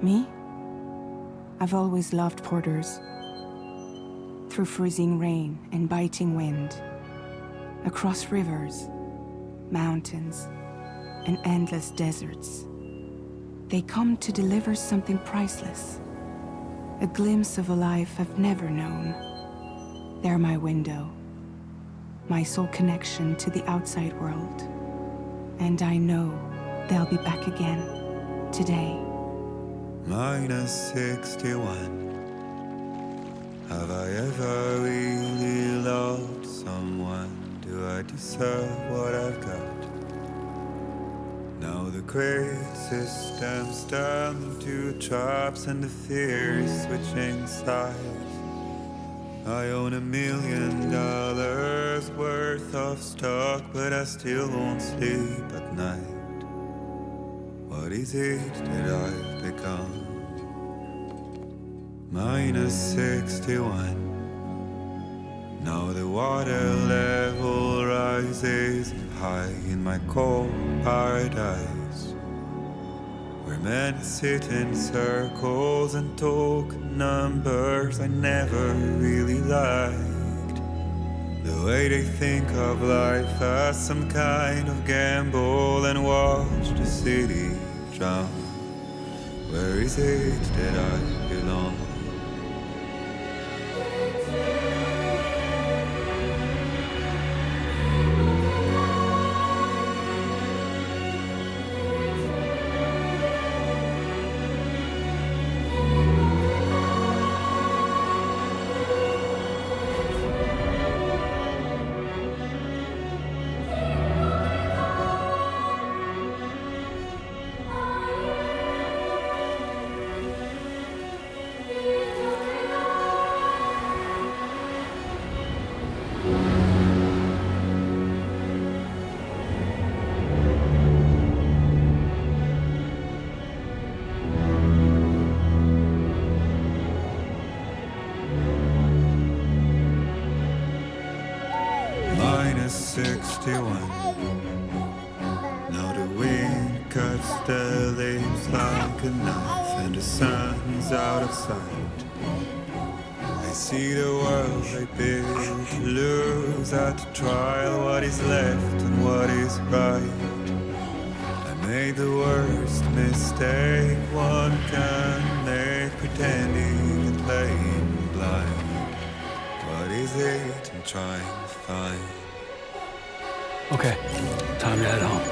Me? I've always loved porters. Through freezing rain and biting wind, across rivers, mountains, and endless deserts. They come to deliver something priceless, a glimpse of a life I've never known. They're my window, my sole connection to the outside world. And I know they'll be back again, today. -61. Have I ever really loved someone? Do I deserve what I've got? Now the great system's turned into traps and the fear is switching sides. I own $1 million worth of stock, but I still won't sleep at night. What is it that I've become? -61. Now the water level rises high in my cold paradise, where men sit in circles and talk numbers I never really liked. The way they think of life as some kind of gamble and watch the city drown. Where is it that I belong? -61. Now the wind cuts the leaves like a knife and the sun's out of sight. I see the world I built to lose at the trial, what is left and what is right. I made the worst mistake one can make, pretending and playing blind. What is it I'm trying to find? Okay, time to head home.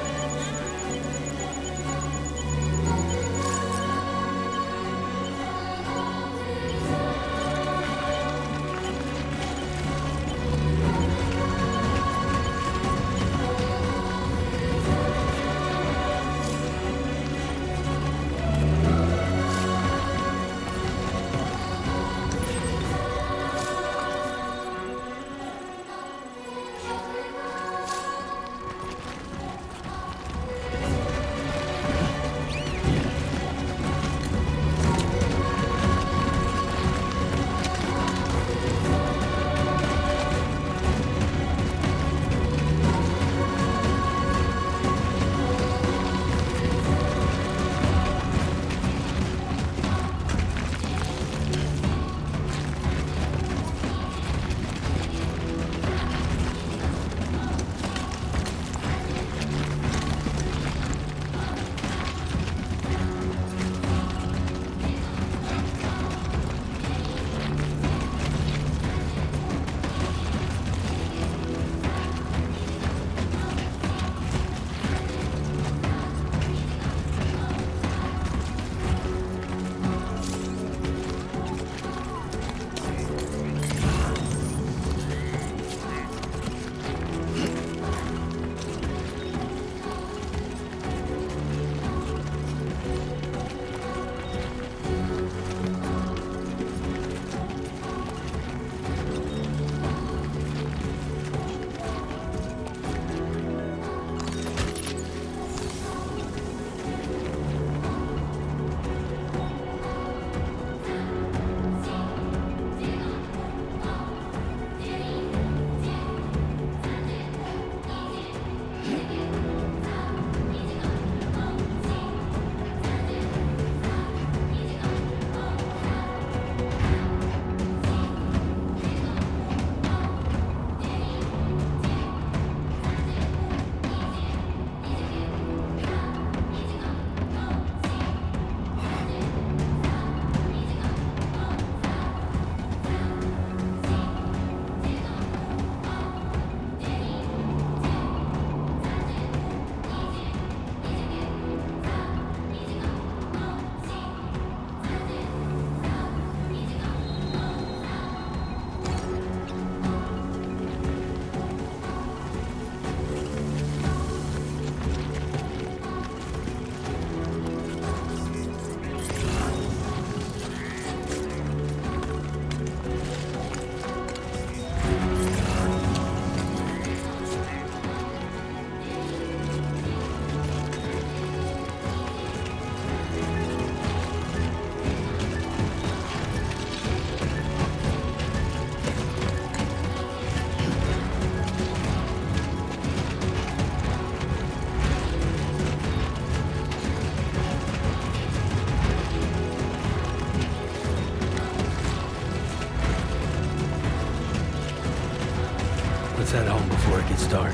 Let's head home before it gets dark.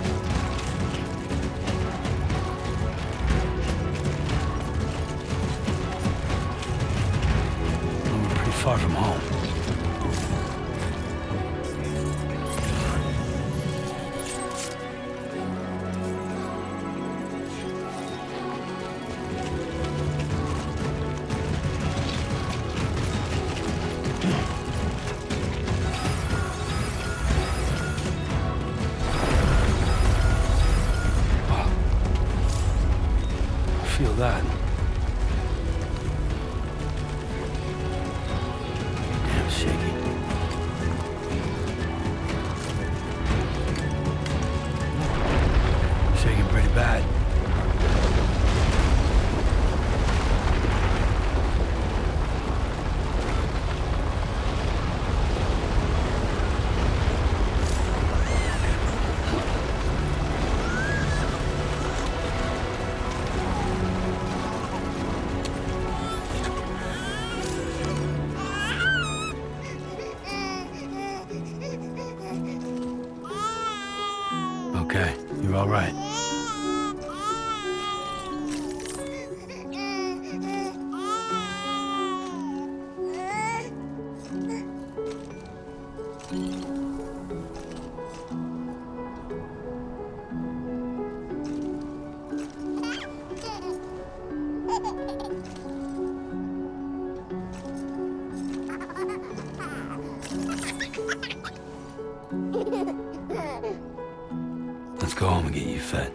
We're pretty far from home. Feel that. Damn shaky. Shaking pretty bad. Okay, you're all right. Let's go home and get you fed.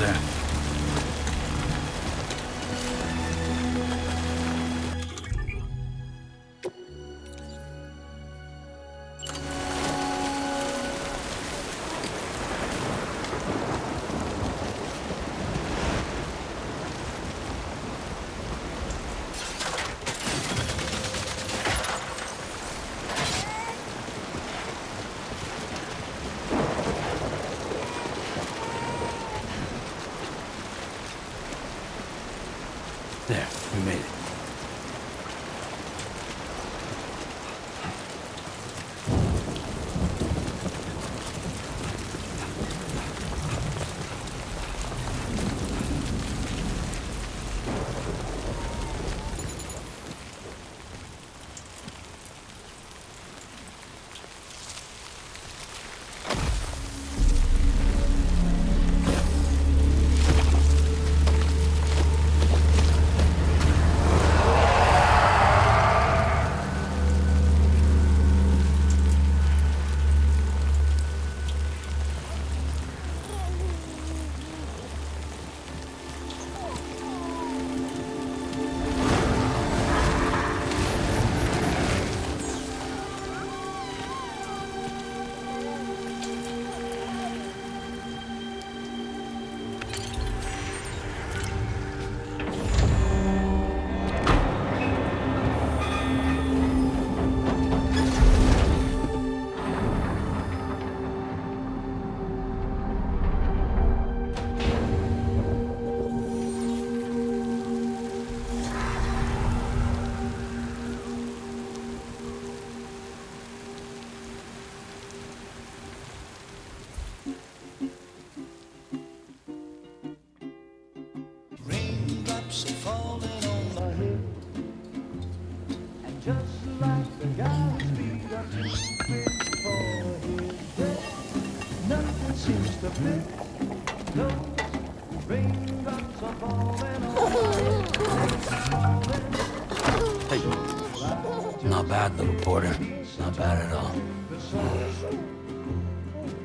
there? There, we made it. Raindrops are falling on my head, and just like the guy's feet are too big for his head, nothing seems to fit. Those raindrops are falling on my head, Hey, not bad, little porter. Not bad at all.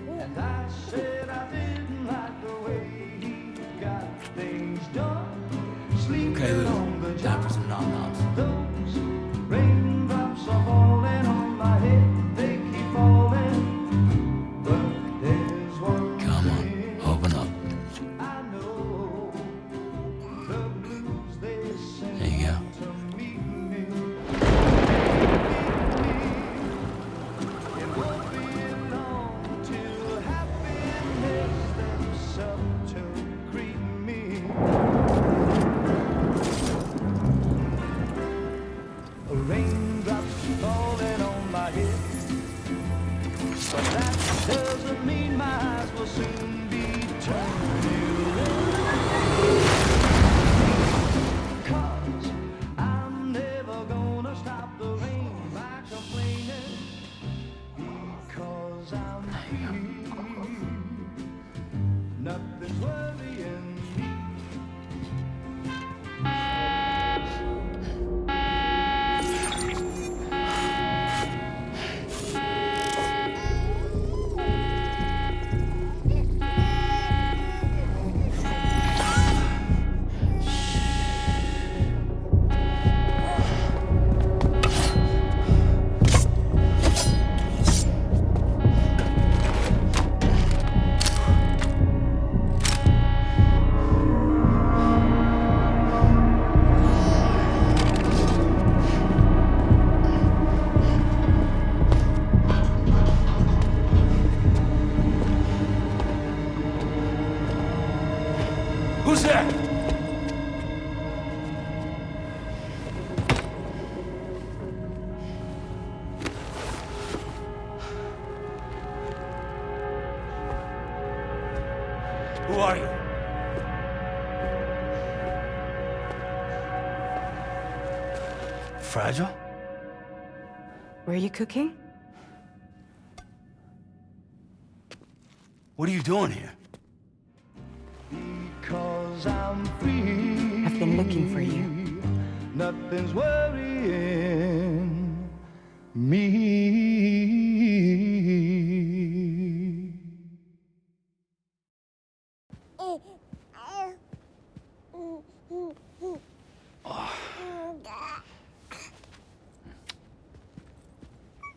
and I said I didn't like the way he got things done. Okay, Lou. Time for some nom-noms. Those raindrops are falling on my head, they keep falling. But there's one Come on, thing open up. I know, the blues they send There you go. to meet me. It won't be long till happiness steps up to greet me. Raindrops falling on my head, but that doesn't mean my eyes will soon be turning red. 'Cause I'm never gonna stop the rain by complaining, because I'm free. Nothing's worrying me. Who's there? Who are you? Fragile? Were you cooking? What are you doing here? Because I'm free. I've been looking for you. Nothing's worrying me.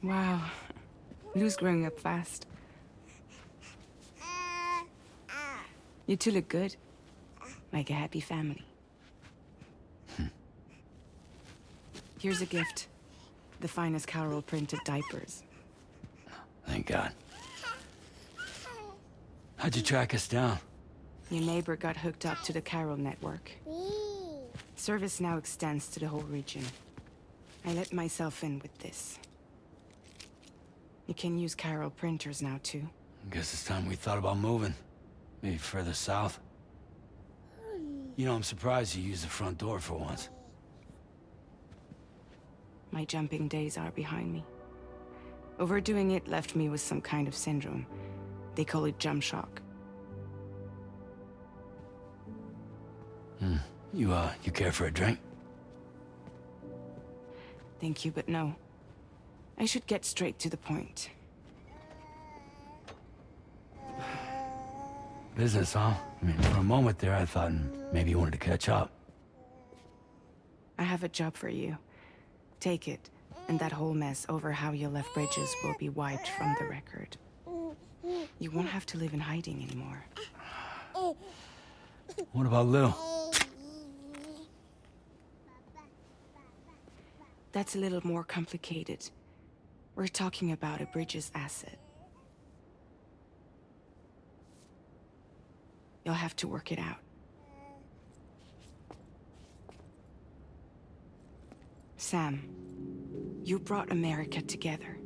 Wow. Lou's growing up fast. You two look good. Like a happy family. Here's a gift. The finest Carol printed diapers. Thank God. How'd you track us down? Your neighbor got hooked up to the Carol network. Service now extends to the whole region. I let myself in with this. You can use Carol printers now, too. Guess it's time we thought about moving. Maybe further south. You know, I'm surprised you used the front door for once. My jumping days are behind me. Overdoing it left me with some kind of syndrome. They call it jump shock. You care for a drink? Thank you, but no. I should get straight to the point. Business, huh? I mean, for a moment there, I thought maybe you wanted to catch up. I have a job for you. Take it, and that whole mess over how you left bridges will be wiped from the record. You won't have to live in hiding anymore. What about Lou? That's a little more complicated. We're talking about a bridges asset. You'll have to work it out. Sam, you brought America together.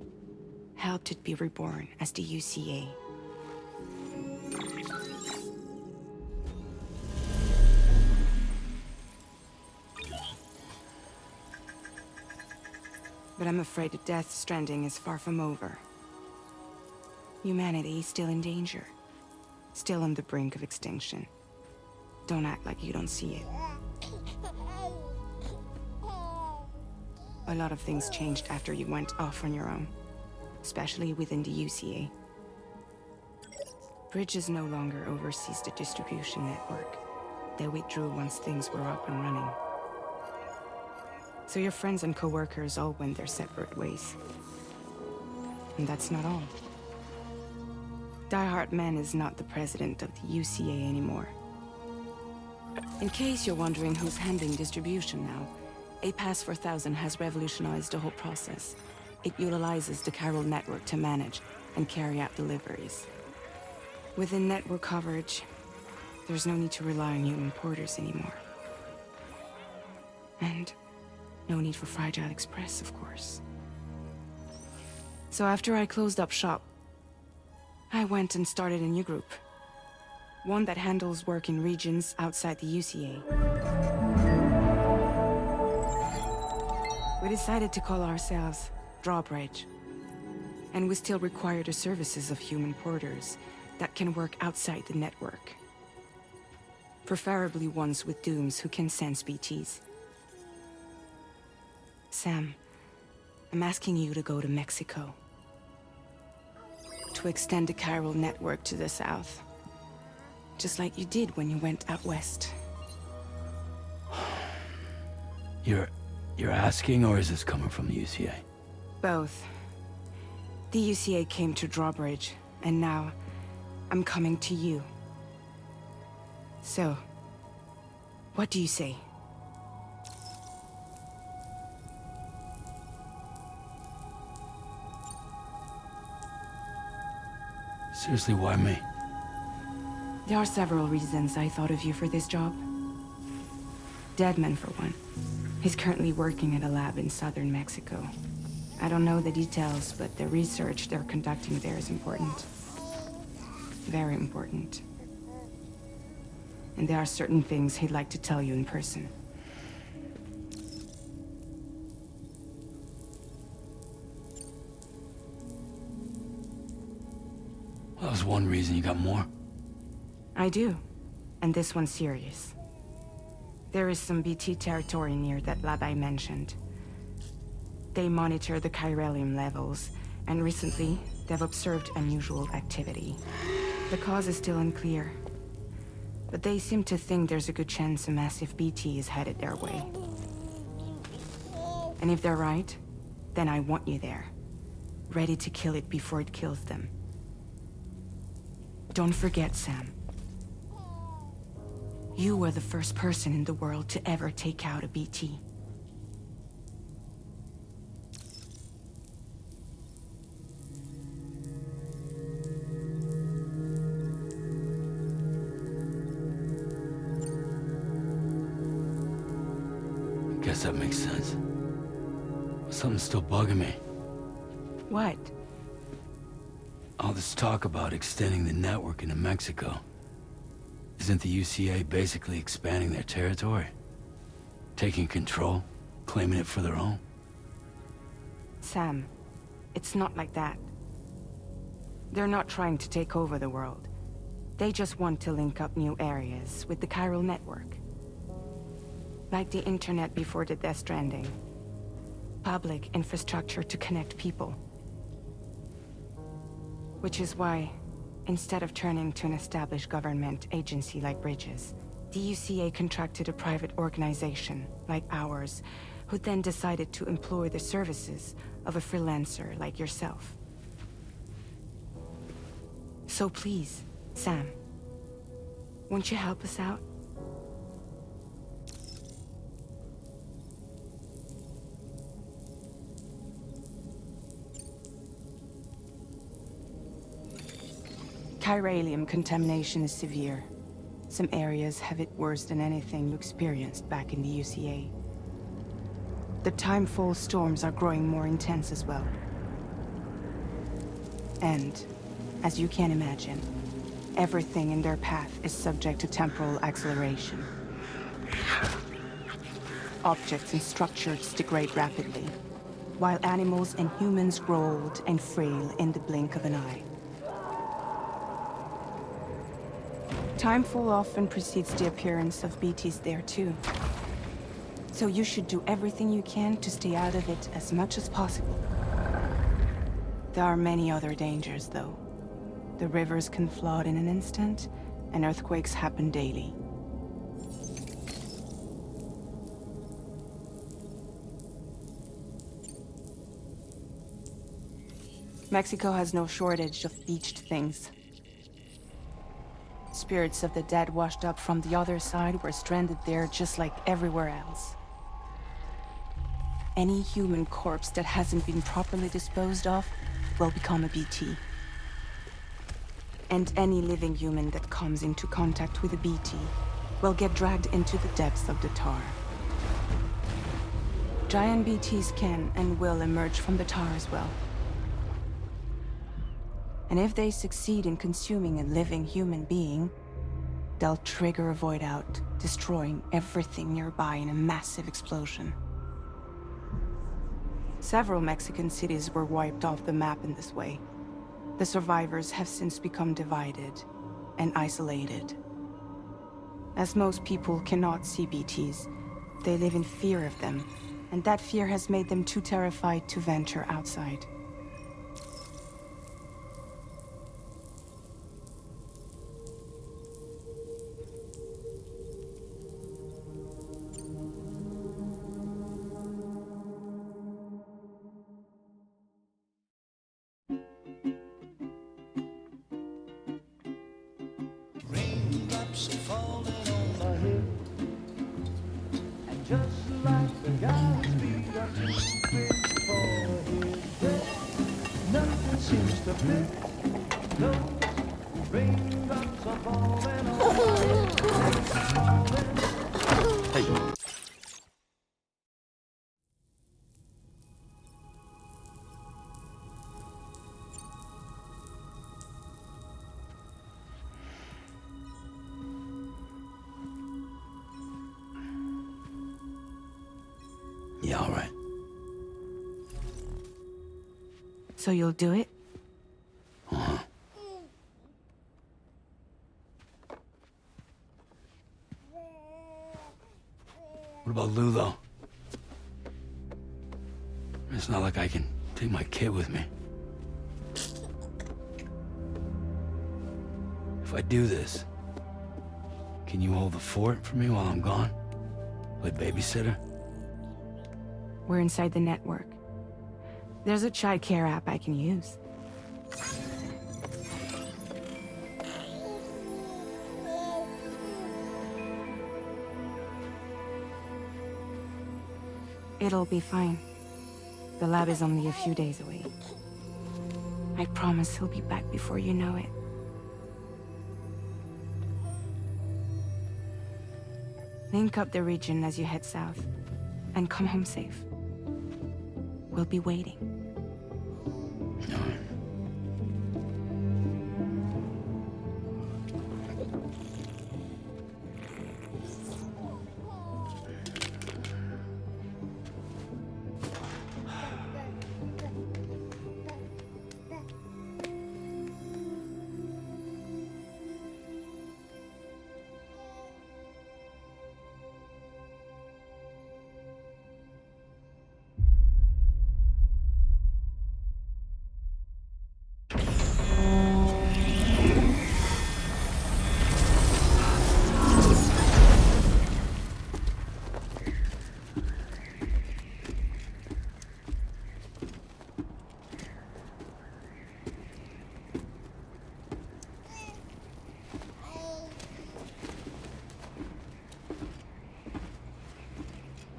Helped it be reborn as the UCA. But I'm afraid the death Stranding is far from over. Humanity is still in danger. Still on the brink of extinction. Don't act like you don't see it. A lot of things changed after you went off on your own. Especially within the UCA. Bridges no longer oversees the distribution network. They withdrew once things were up and running. So your friends and co-workers all went their separate ways. And that's not all. Die Hard Man is not the president of the UCA anymore. In case you're wondering who's handling distribution now, A Pass 4000 has revolutionized the whole process. It utilizes the Carol network to manage and carry out deliveries. Within network coverage, there's no need to rely on human porters anymore. And no need for Fragile Express, of course. So after I closed up shop, I went and started a new group. One that handles work in regions outside the UCA. We decided to call ourselves Drawbridge. And we still require the services of human porters that can work outside the network. Preferably ones with dooms who can sense BTs. Sam, I'm asking you to go to Mexico. To extend the Carol network to the south. Just like you did when you went out west. You're asking, or is this coming from the UCA? Both. The UCA came to Drawbridge, and now I'm coming to you. So, what do you say? Seriously, why me? There are several reasons I thought of you for this job. Deadman, for one. He's currently working at a lab in southern Mexico. I don't know the details, but the research they're conducting there is important. Very important. And there are certain things he'd like to tell you in person. That was one reason. You got more? I do. And this one's serious. There is some BT territory near that lab I mentioned. They monitor the chiralium levels, and recently, they've observed unusual activity. The cause is still unclear. But they seem to think there's a good chance a massive BT is headed their way. And if they're right, then I want you there, ready to kill it before it kills them. Don't forget, Sam. You were the first person in the world to ever take out a BT. Guess that makes sense. Something's still bugging me. What? All this talk about extending the network into Mexico. Isn't the UCA basically expanding their territory? Taking control? Claiming it for their own? Sam, it's not like that. They're not trying to take over the world. They just want to link up new areas with the chiral network. Like the internet before the Death Stranding. Public infrastructure to connect people. Which is why, instead of turning to an established government agency like Bridges, the UCA contracted a private organization, like ours, who then decided to employ the services of a freelancer like yourself. So please, Sam, won't you help us out? Chiralium contamination is severe. Some areas have it worse than anything you experienced back in the UCA. The timefall storms are growing more intense as well. And, as you can imagine, everything in their path is subject to temporal acceleration. Objects and structures degrade rapidly, while animals and humans grow old and frail in the blink of an eye. Timefall often precedes the appearance of BTs there too. So you should do everything you can to stay out of it as much as possible. There are many other dangers, though. The rivers can flood in an instant, and earthquakes happen daily. Mexico has no shortage of beached things. Spirits of the dead washed up from the other side were stranded there just like everywhere else. Any human corpse that hasn't been properly disposed of will become a BT. And any living human that comes into contact with a BT will get dragged into the depths of the tar. Giant BTs can and will emerge from the tar as well. And if they succeed in consuming a living human being, they'll trigger a void out, destroying everything nearby in a massive explosion. Several Mexican cities were wiped off the map in this way. The survivors have since become divided and isolated. As most people cannot see BTs, they live in fear of them, and that fear has made them too terrified to venture outside. Raindrops are falling on my head, and just like the guy's feet are too big for his head, nothing seems to fit. Those raindrops are falling on my head. Hey. Yeah, all right. So you'll do it? Uh-huh. What about Lou, though? It's not like I can take my kid with me. If I do this, Can you hold the fort for me while I'm gone? Play babysitter? We're inside the network. There's a child care app I can use. It'll be fine. The lab is only a few days away. I promise he'll be back before you know it. Link up the region as you head south, and come home safe. We'll be waiting. All right.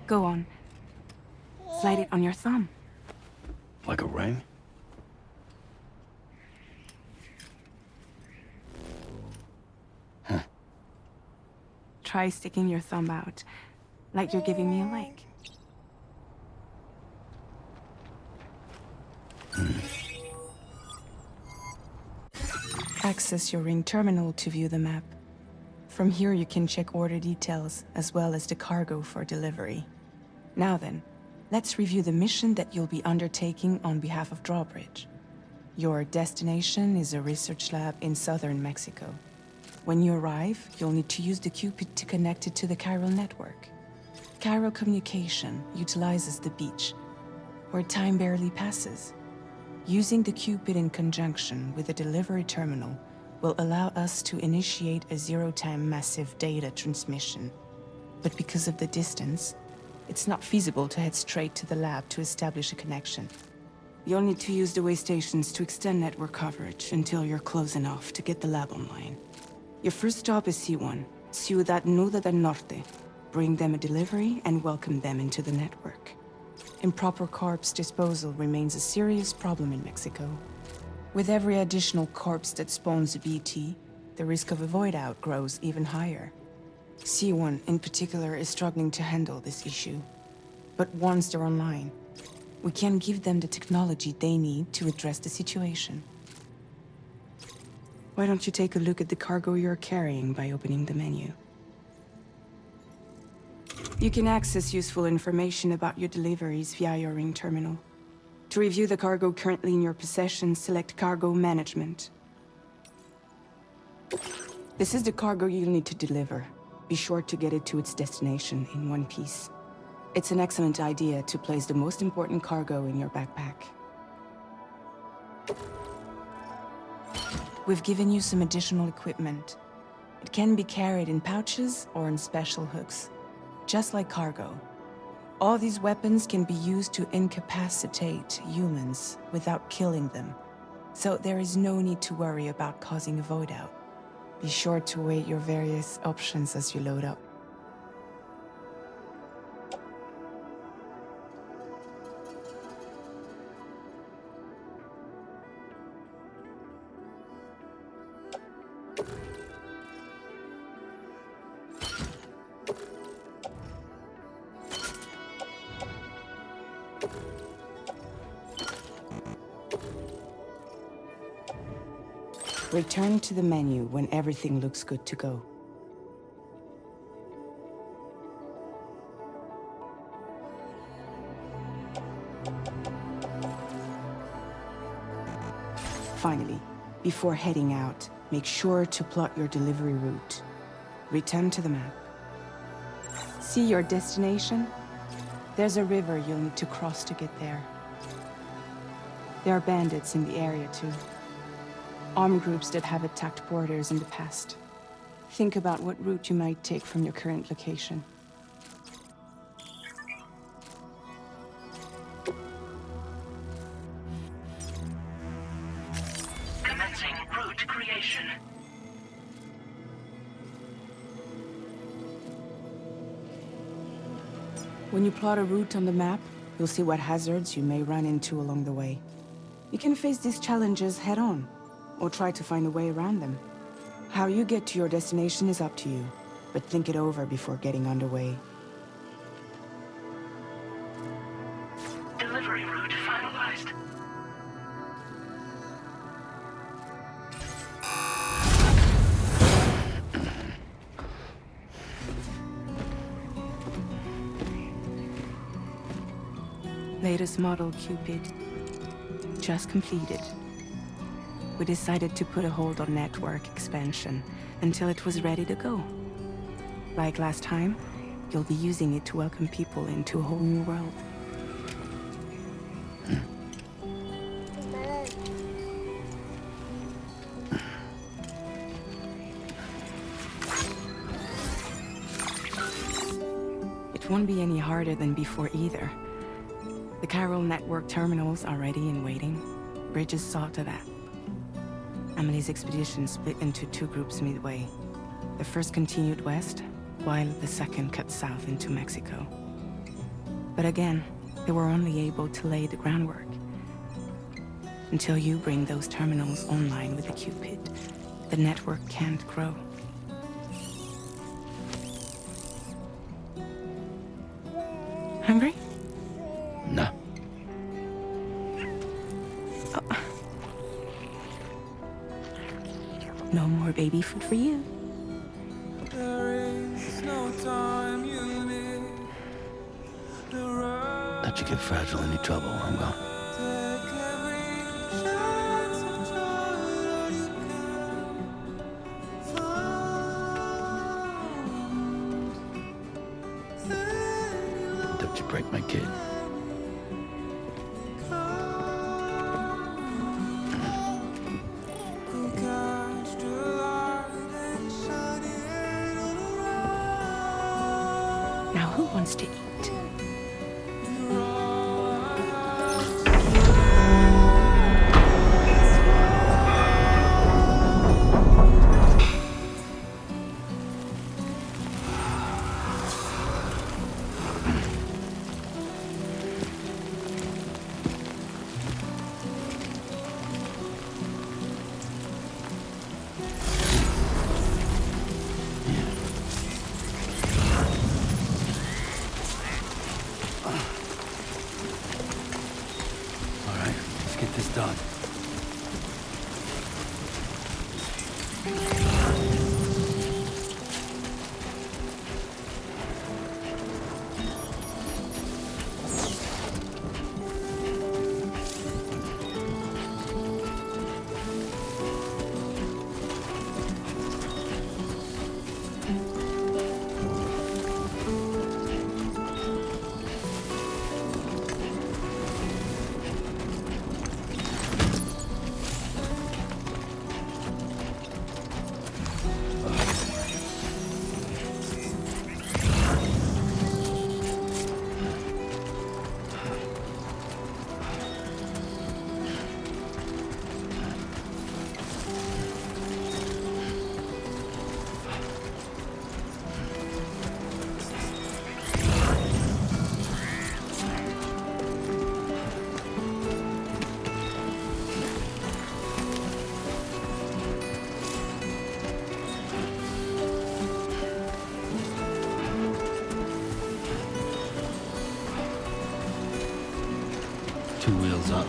Go on. Slide it on your thumb. Like a ring? Try sticking your thumb out, like you're giving me a like. Access your ring terminal to view the map. From here you can check order details, as well as the cargo for delivery. Now then, let's review the mission that you'll be undertaking on behalf of Drawbridge. Your destination is a research lab in southern Mexico. When you arrive, you'll need to use the Cupid to connect it to the chiral network. Chiral communication utilizes the beach, where time barely passes. Using the Cupid in conjunction with the delivery terminal will allow us to initiate a zero-time massive data transmission. But because of the distance, it's not feasible to head straight to the lab to establish a connection. You'll need to use the way stations to extend network coverage until you're close enough to get the lab online. Your first stop is C1, Ciudad Nuda del Norte. Bring them a delivery and welcome them into the network. Improper corpse disposal remains a serious problem in Mexico. With every additional corpse that spawns a BT, the risk of a void out grows even higher. C1 in particular is struggling to handle this issue. But once they're online, we can give them the technology they need to address the situation. Why don't you take a look at the cargo you're carrying by opening the menu? You can access useful information about your deliveries via your ring terminal. To review the cargo currently in your possession, select Cargo Management. This is the cargo you'll need to deliver. Be sure to get it to its destination in one piece. It's an excellent idea to place the most important cargo in your backpack. We've given you some additional equipment. It can be carried in pouches or in special hooks, just like cargo. All these weapons can be used to incapacitate humans without killing them, so there is no need to worry about causing a void out. Be sure to weigh your various options as you load up. Return to the menu when everything looks good to go. Finally, before heading out, make sure to plot your delivery route. Return to the map. See your destination? There's a river you'll need to cross to get there. There are bandits in the area too. Armed groups that have attacked borders in the past. Think about what route you might take from your current location. Commencing route creation. When you plot a route on the map, you'll see what hazards you may run into along the way. You can face these challenges head-on, or try to find a way around them. How you get to your destination is up to you, but think it over before getting underway. Delivery route finalized. Latest model Cupid. Just completed. We decided to put a hold on network expansion until it was ready to go. Like last time, you'll be using it to welcome people into a whole new world. It won't be any harder than before either. The Chiral network terminals are ready and waiting. Bridges saw to that. Amelie's expedition split into two groups midway. The first continued west, while the second cut south into Mexico. But again, they were only able to lay the groundwork. Until you bring those terminals online with the Cupid, the network can't grow. Hungry? No. No more baby food for you. Let you get fragile, any trouble, I'm gone. Don't you break my kid. Now who wants to eat? All right, let's get this done. Two wheels up.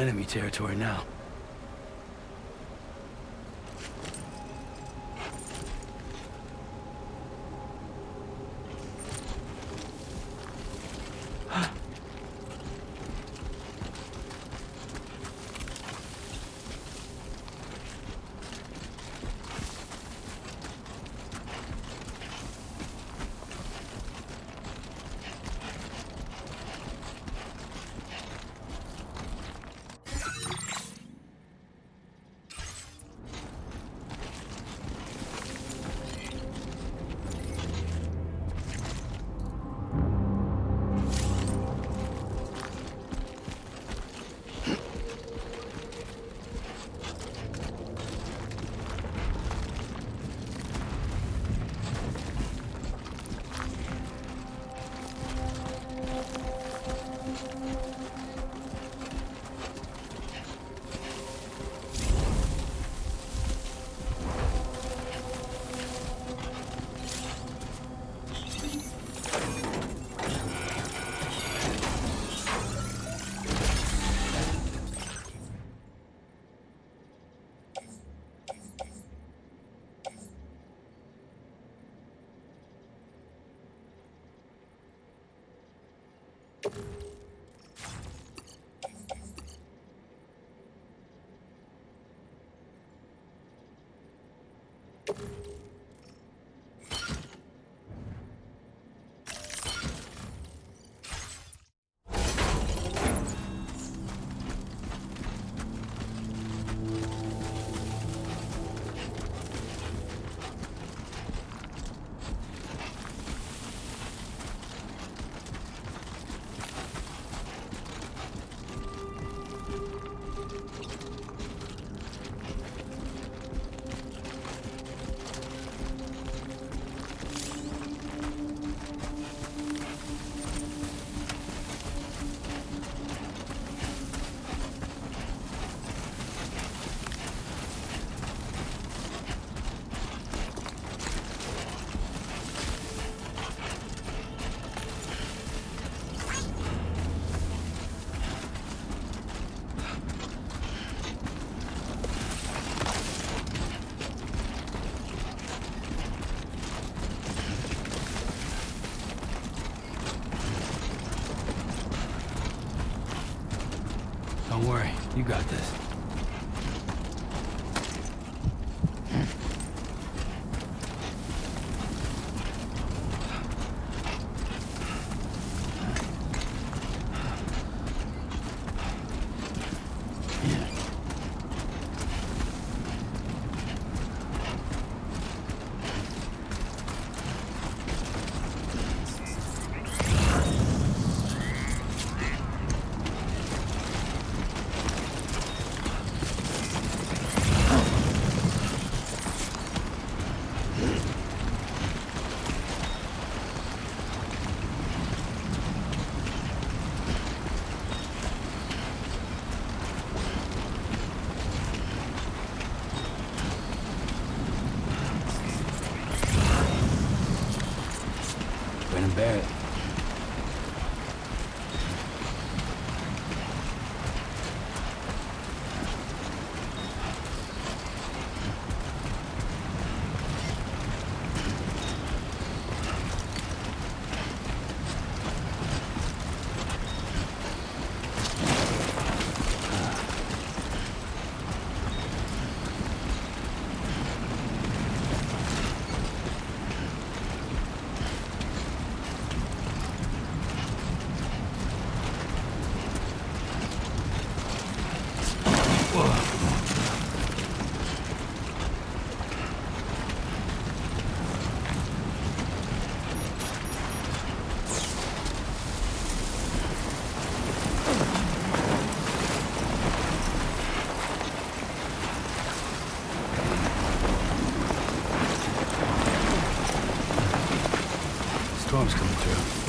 enemy territory now. Don't worry, you got this. Barrett. Storm's coming through.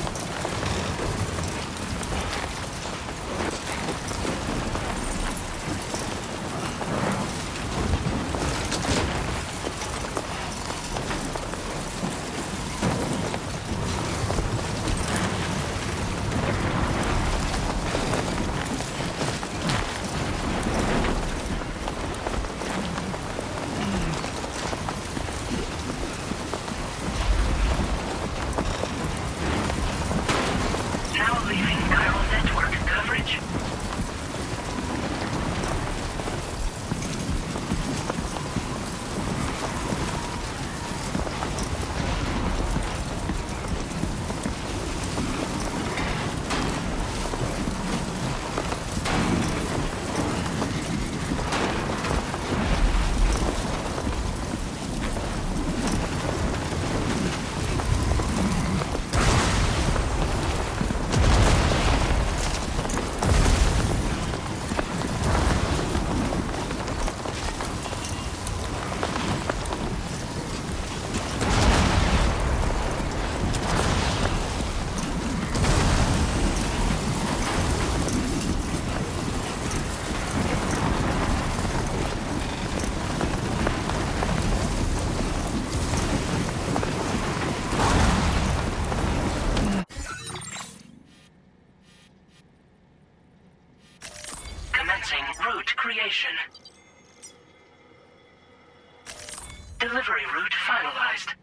Delivery route finalized.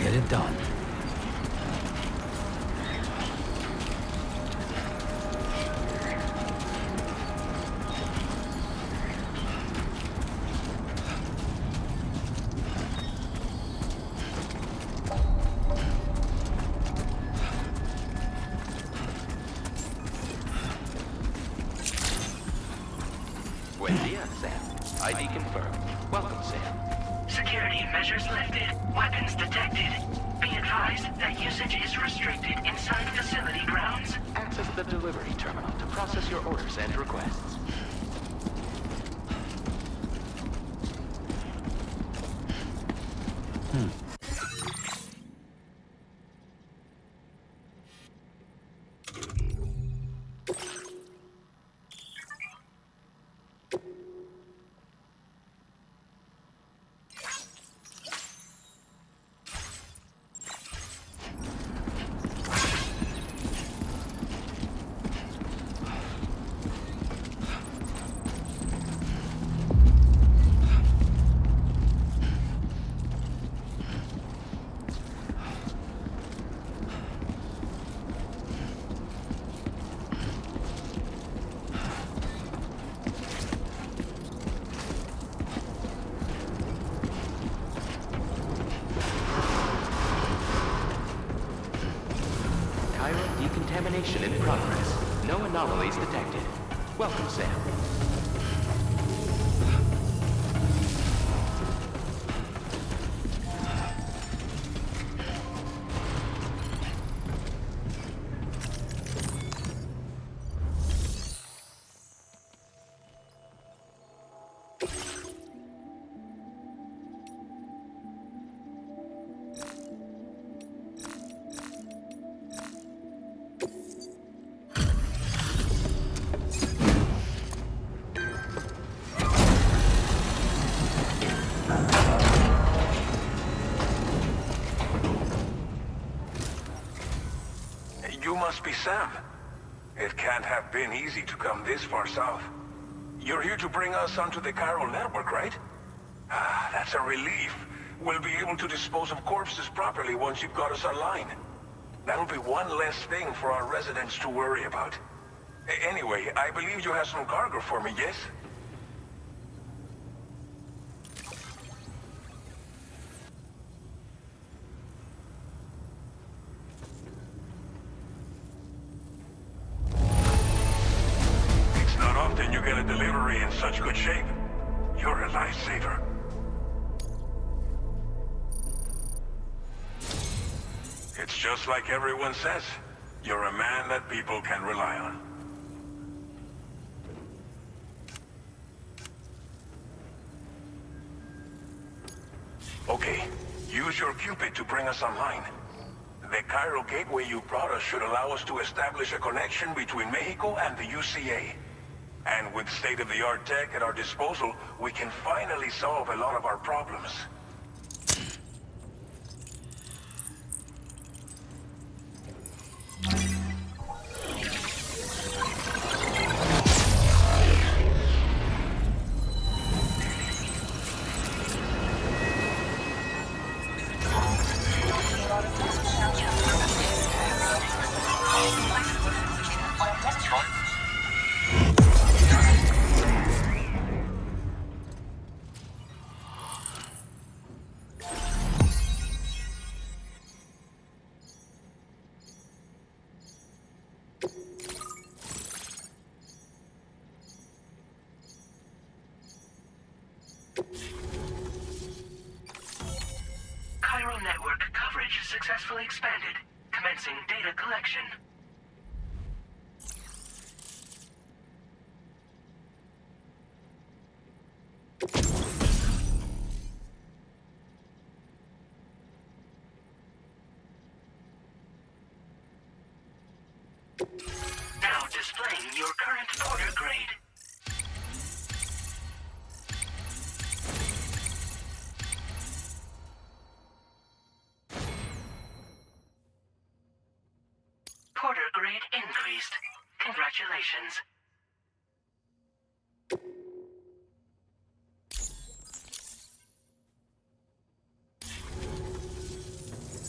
Get it done. Buen dia, Sam. ID confirmed. Welcome, Sam. Security measures lifted. Weapons detected. Be advised that usage is restricted inside facility grounds. the delivery terminal to process your orders and requests. Decontamination in progress. No anomalies detected. Welcome, Sam. You must be Sam. It can't have been easy to come this far south. You're here to bring us onto the chiral network, right? Ah, that's a relief. We'll be able to dispose of corpses properly once you've got us online. That'll be one less thing for our residents to worry about. Anyway, I believe you have some cargo for me, yes? Then you get a delivery in such good shape. You're a lifesaver. It's just like everyone says. You're a man that people can rely on. Okay, use your Cupid to bring us online. The chiral gateway you brought us should allow us to establish a connection between Mexico and the UCA. And with state-of-the-art tech at our disposal, we can finally solve a lot of our problems. Chiral network coverage successfully expanded. Commencing data collection. Now displaying your current porter grade. Porter grade increased. Congratulations.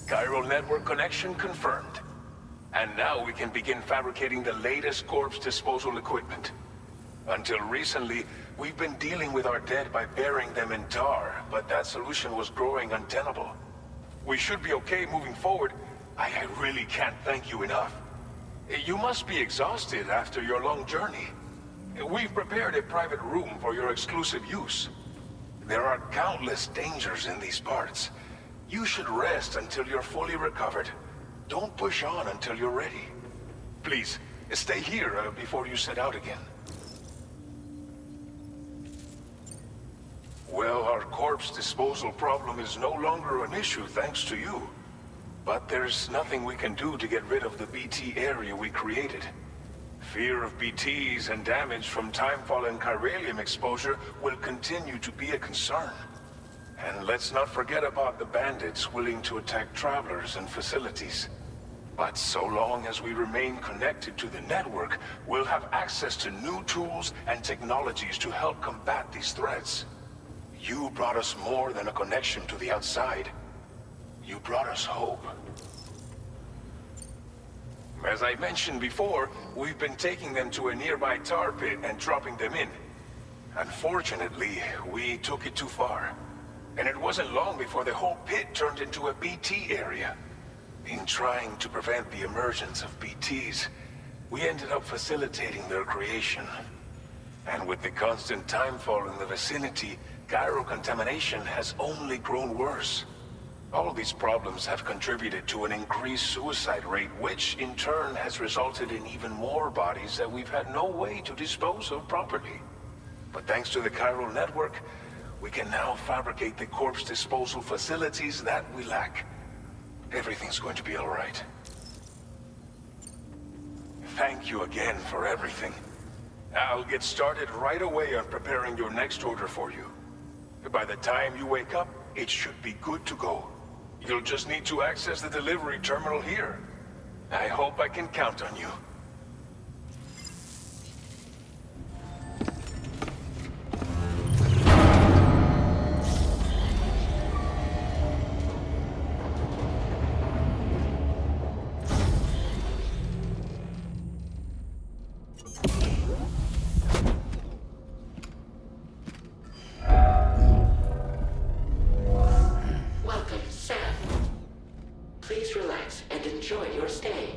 Chiral network connection confirmed. And now we can begin fabricating the latest corpse disposal equipment. Until recently, we've been dealing with our dead by burying them in tar, but that solution was growing untenable. We should be okay moving forward. I really can't thank you enough. You must be exhausted after your long journey. We've prepared a private room for your exclusive use. There are countless dangers in these parts. You should rest until you're fully recovered. Don't push on until you're ready. Please, Stay here before you set out again. Well, our corpse disposal problem is no longer an issue thanks to you. But there's nothing we can do to get rid of the BT area we created. Fear of BTs and damage from timefall and chiralium exposure will continue to be a concern. And let's not forget about the bandits willing to attack travelers and facilities. But so long as we remain connected to the network, we'll have access to new tools and technologies to help combat these threats. You brought us more than a connection to the outside. You brought us hope. As I mentioned before, we've been taking them to a nearby tar pit and dropping them in. Unfortunately, we took it too far. And it wasn't long before the whole pit turned into a BT area. In trying to prevent the emergence of BTs, we ended up facilitating their creation. And with the constant timefall in the vicinity, gyro contamination has only grown worse. All these problems have contributed to an increased suicide rate, which in turn has resulted in even more bodies that we've had no way to dispose of properly. But thanks to the chiral network, we can now fabricate the corpse disposal facilities that we lack. Everything's going to be all right. Thank you again for everything. I'll get started right away on preparing your next order for you. By the time you wake up, it should be good to go. You'll just need to access the delivery terminal here. I hope I can count on you. Welcome, Sam. Please relax and enjoy your stay.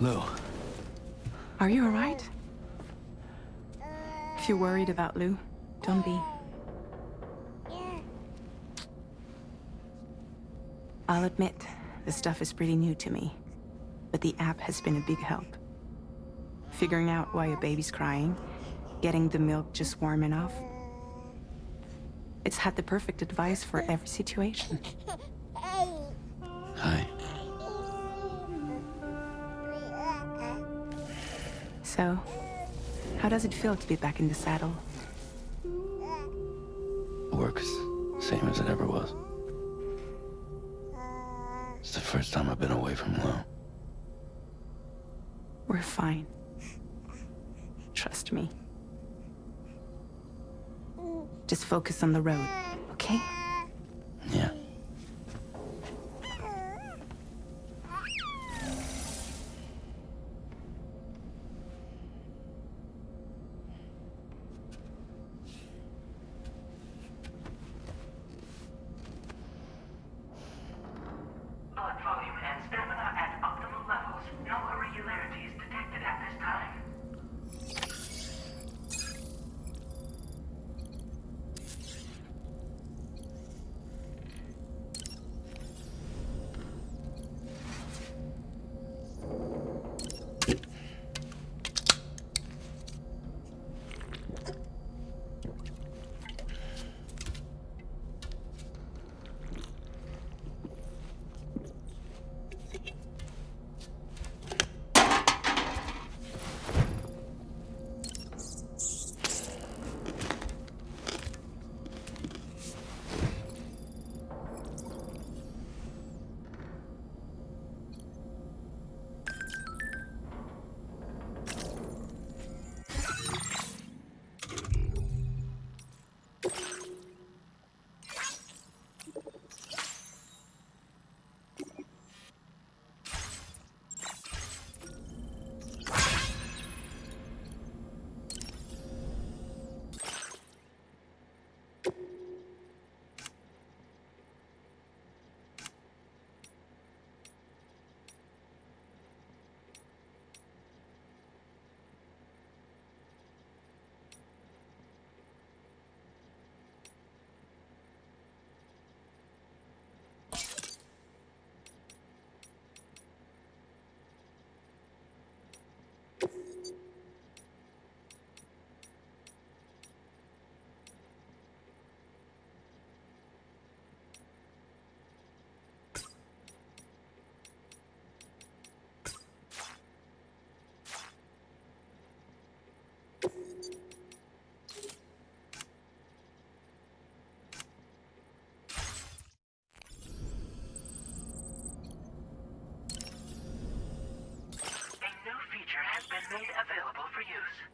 Lou, Are you alright? If you're worried about Lou, don't be. I'll admit, the stuff is pretty new to me, but the app has been a big help. Figuring out why a baby's crying, getting the milk just warm enough. It's had the perfect advice for every situation. hi. So, how does it feel to be back in the saddle? Work is the same as it ever was. It's the first time I've been away from Lou. We're fine. Trust me. Just focus on the road, okay? Yeah. Blood volume and stamina at optimal levels. No irregularities detected at this time. A new feature has been made available for use.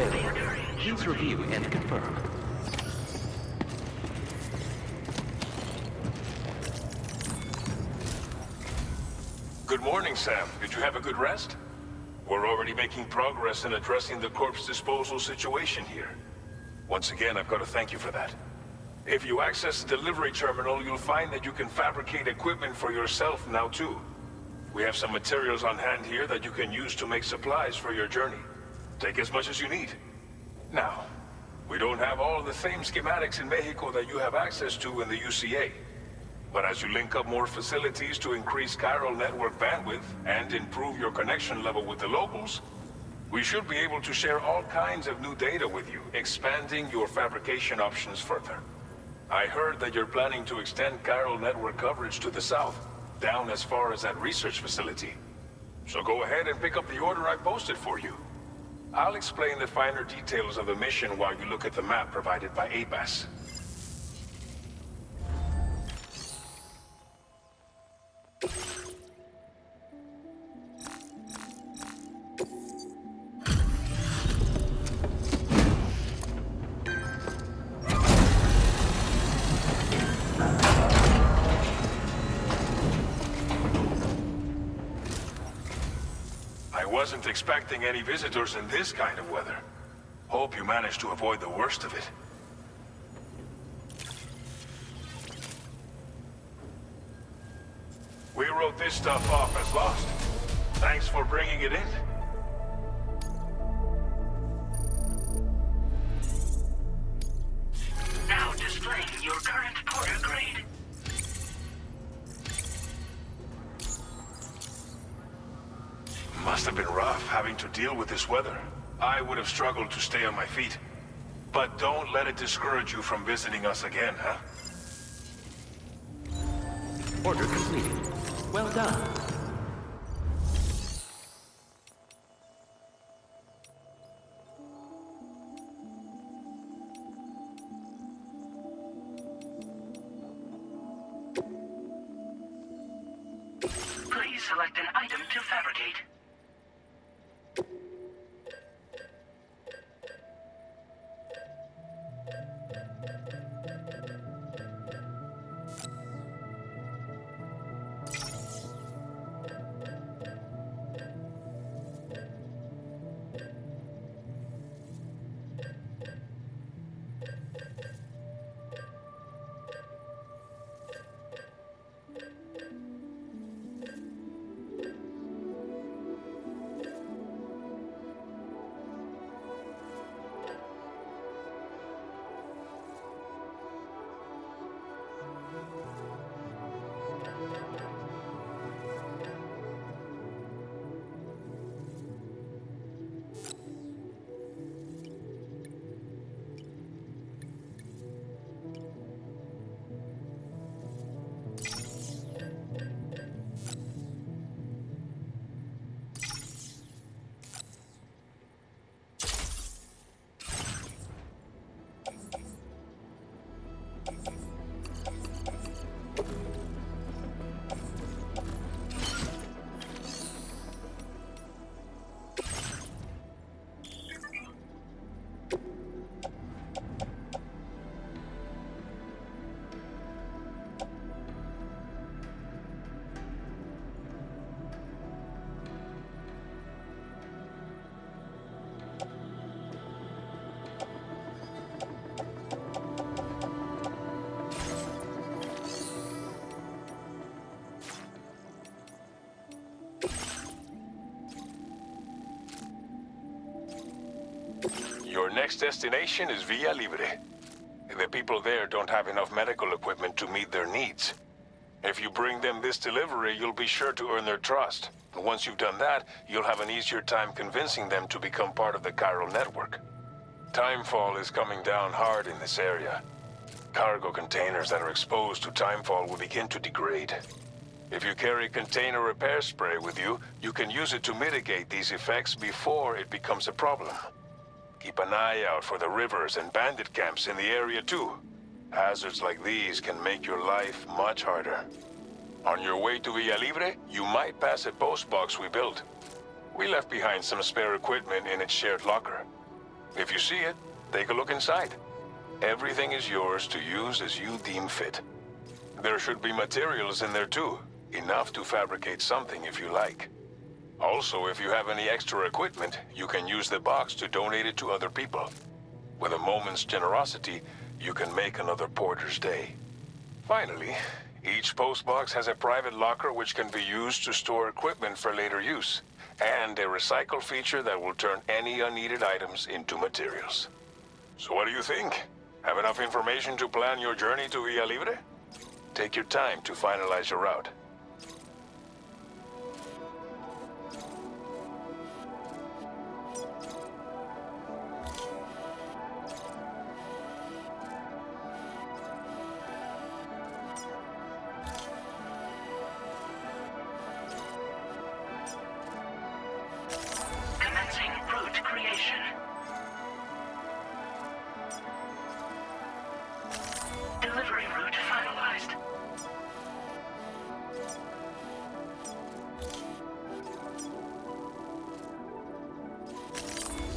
available. Please review and confirm. Good morning, Sam. Did you have a good rest? We're already making progress in addressing the corpse disposal situation here. Once again, I've got to thank you for that. If you access the delivery terminal, you'll find that you can fabricate equipment for yourself now too. We have some materials on hand here that you can use to make supplies for your journey. Take as much as you need. Now, we don't have all the same schematics in Mexico that you have access to in the UCA. But as you link up more facilities to increase chiral network bandwidth and improve your connection level with the locals, we should be able to share all kinds of new data with you, expanding your fabrication options further. I heard that you're planning to extend chiral network coverage to the south, down as far as that research facility. So go ahead and pick up the order I posted for you. I'll explain the finer details of the mission while you look at the map provided by ABAS. I wasn't expecting any visitors in this kind of weather. Hope you managed to avoid the worst of it. We wrote this stuff off as lost. Thanks for bringing it in. Now displaying your current porter grade. Must have been rough having to deal with this weather. I would have struggled to stay on my feet. But don't let it discourage you from visiting us again, huh? Order completed. Well done. Please select an item to fabricate. Your next destination is Villa Libre. The people there don't have enough medical equipment to meet their needs. If you bring them this delivery, you'll be sure to earn their trust. And once you've done that, you'll have an easier time convincing them to become part of the chiral network. Timefall is coming down hard in this area. Cargo containers that are exposed to timefall will begin to degrade. If you carry container repair spray with you, you can use it to mitigate these effects before it becomes a problem. Keep an eye out for the rivers and bandit camps in the area too. Hazards like these can make your life much harder. On your way to Villa Libre, you might pass a post box we built. We left behind some spare equipment in its shared locker. If you see it, take a look inside. Everything is yours to use as you deem fit. There should be materials in there too, enough to fabricate something if you like. Also, if you have any extra equipment, you can use the box to donate it to other people. With a moment's generosity, you can make another porter's day. Finally, each postbox has a private locker which can be used to store equipment for later use, and a recycle feature that will turn any unneeded items into materials. So what do you think? Have enough information to plan your journey to Villa Libre? Take your time to finalize your route. Commencing route creation. Delivery route finalized.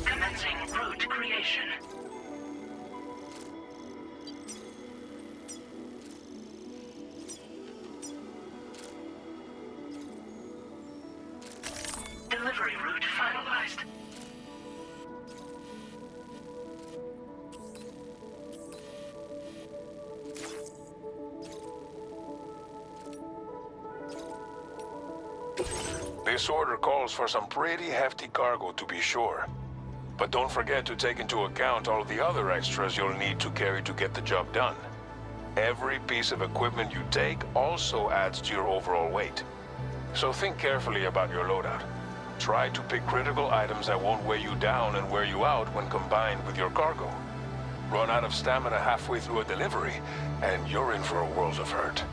Commencing route creation. Delivery route finalized. This order calls for some pretty hefty cargo to be sure. But don't forget to take into account all the other extras you'll need to carry to get the job done. Every piece of equipment you take also adds to your overall weight. So think carefully about your loadout. Try to pick critical items that won't weigh you down and wear you out when combined with your cargo. Run out of stamina halfway through a delivery, and you're in for a world of hurt.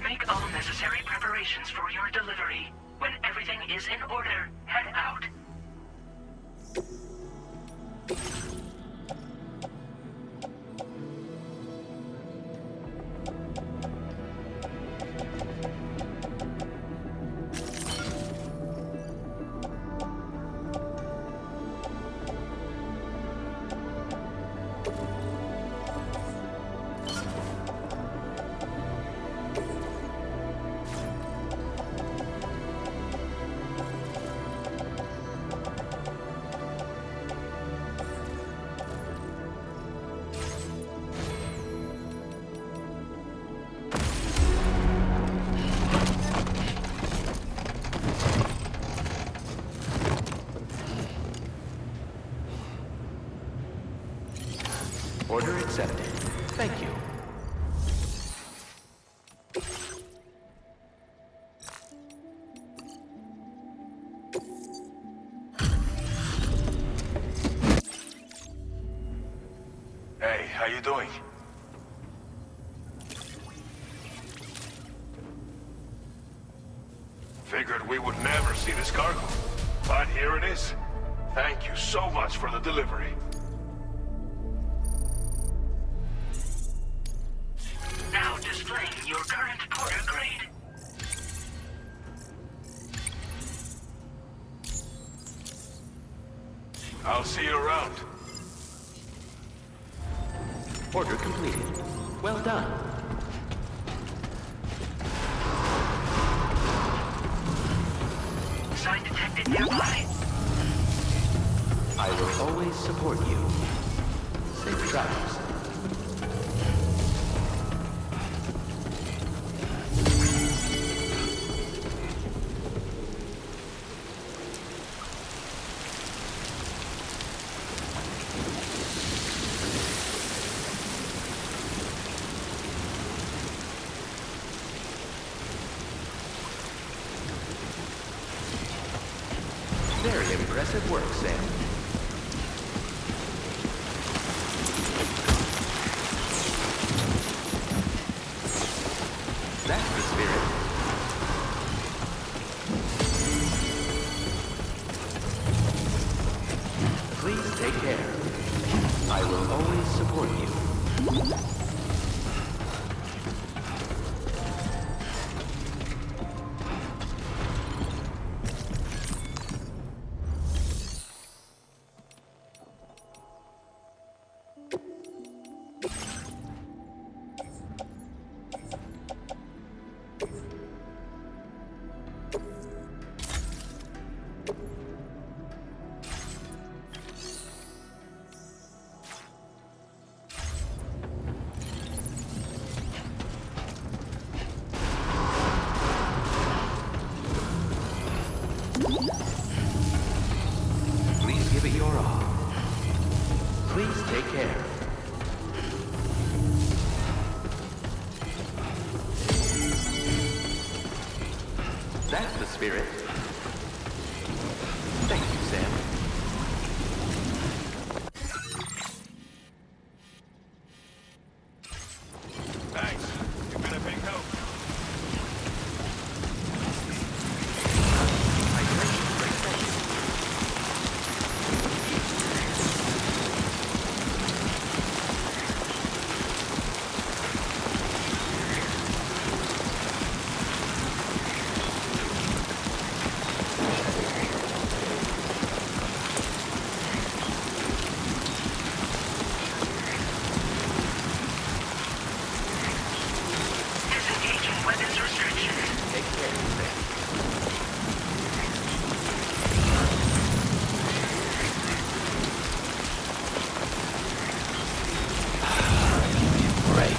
Make all necessary preparations for your delivery. When everything is in order, head out. Order accepted. Thank you. Hey, how you doing? Figured we would never see this cargo, but here it is. Thank you so much for the delivery. Now displaying your current porter grade. I'll see you around. Order completed. Well done. Sign detected nearby. I will always support you. Safe travels. Very impressive work, Sam. That's the spirit. Please take care. I will always support you. That's the spirit. Thank you, Sam. Thanks. You've been a big help. Disengaging weapons restrictions. Take care, Sam. Break.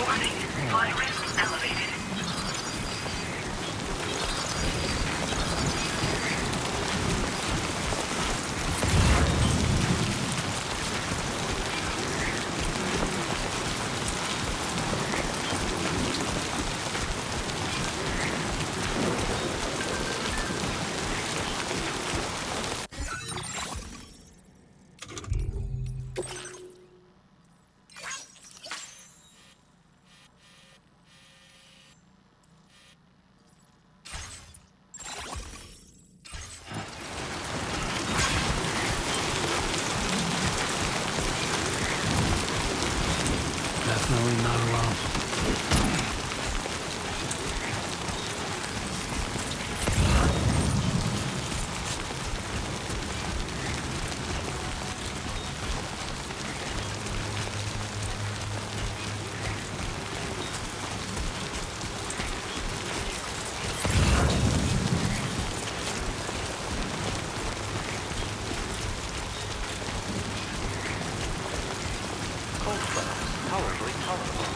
Warning. Fly risk elevated. Definitely not alone. Cold clouds, colorfully colorful.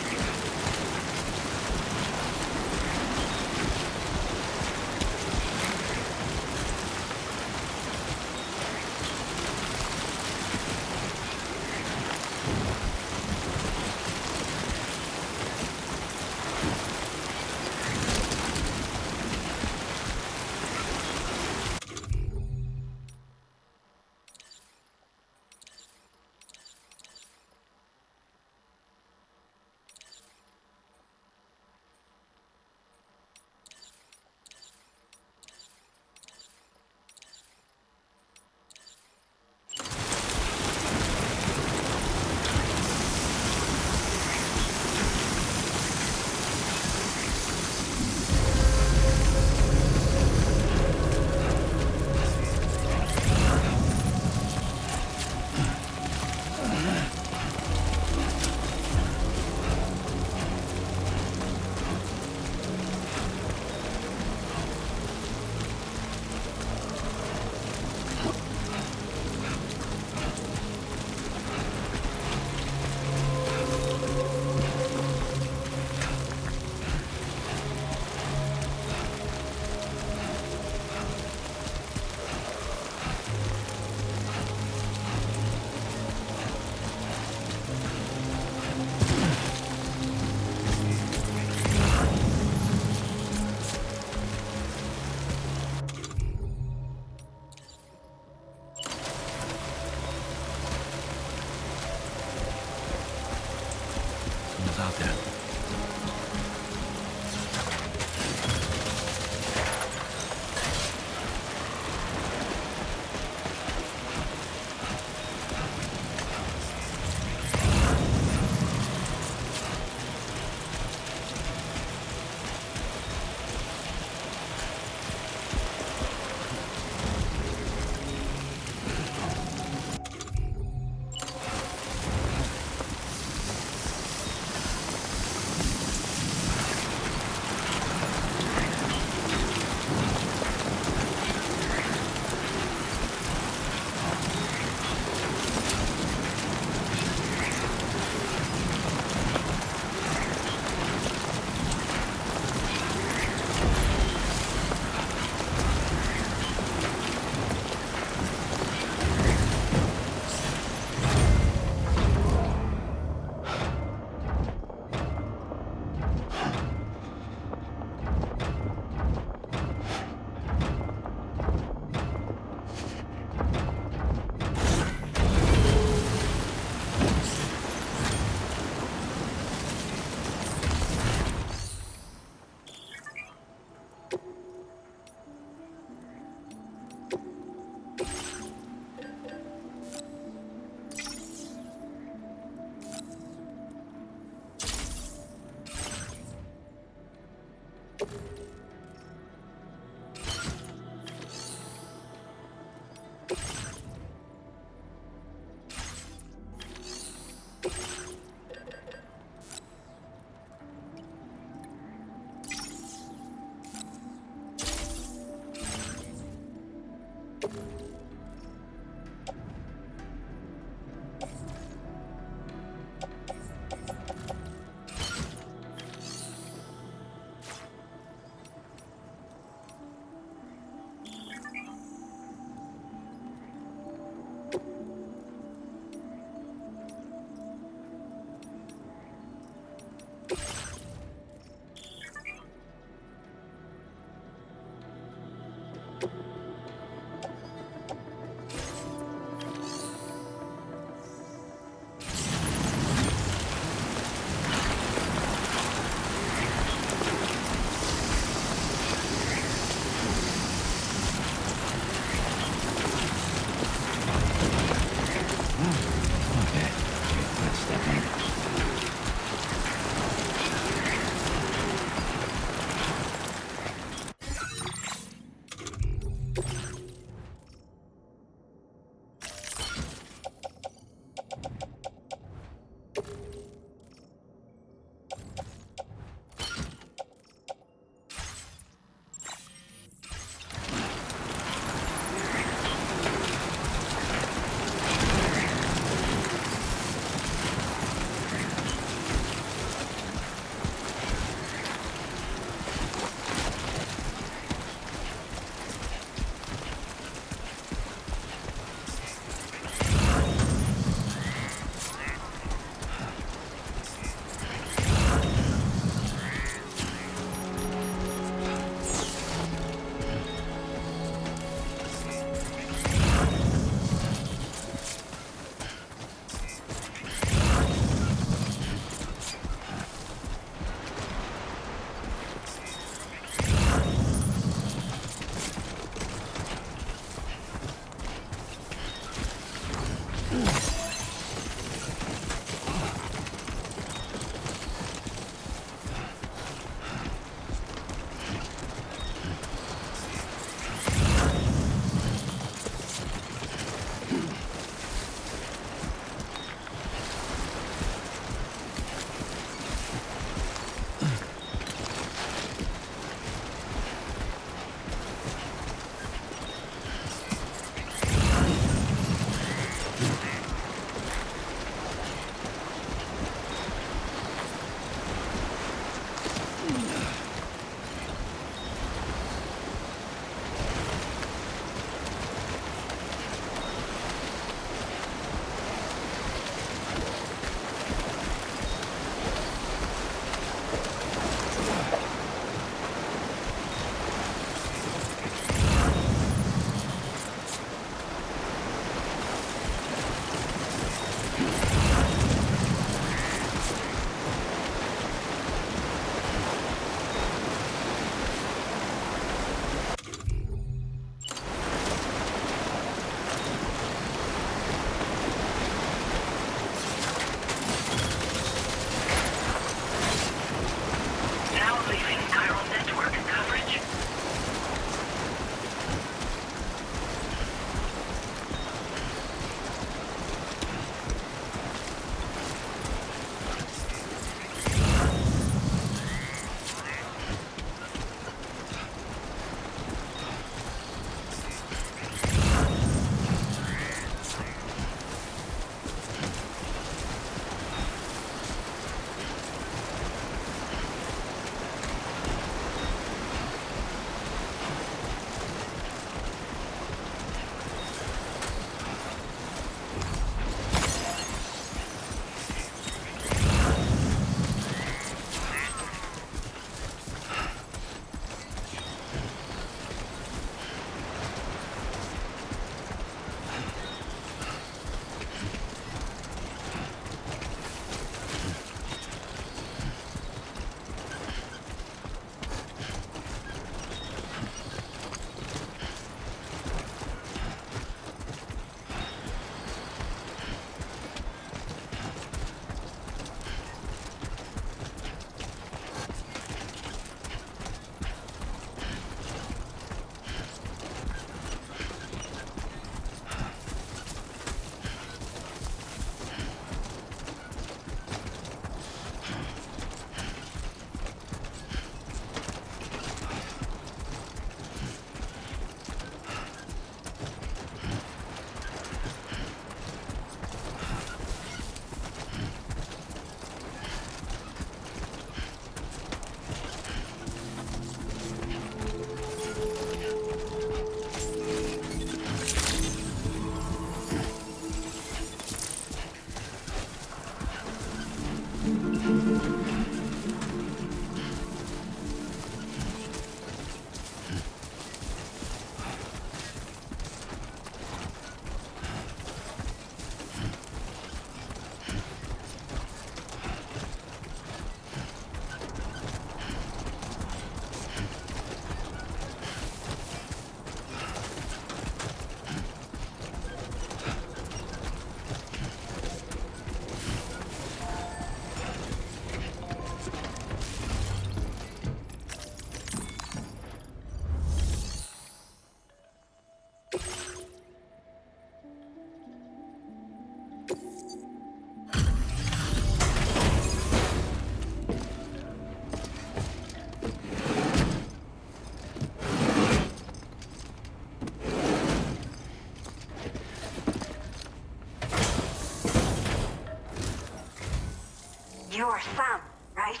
You're Sam, right?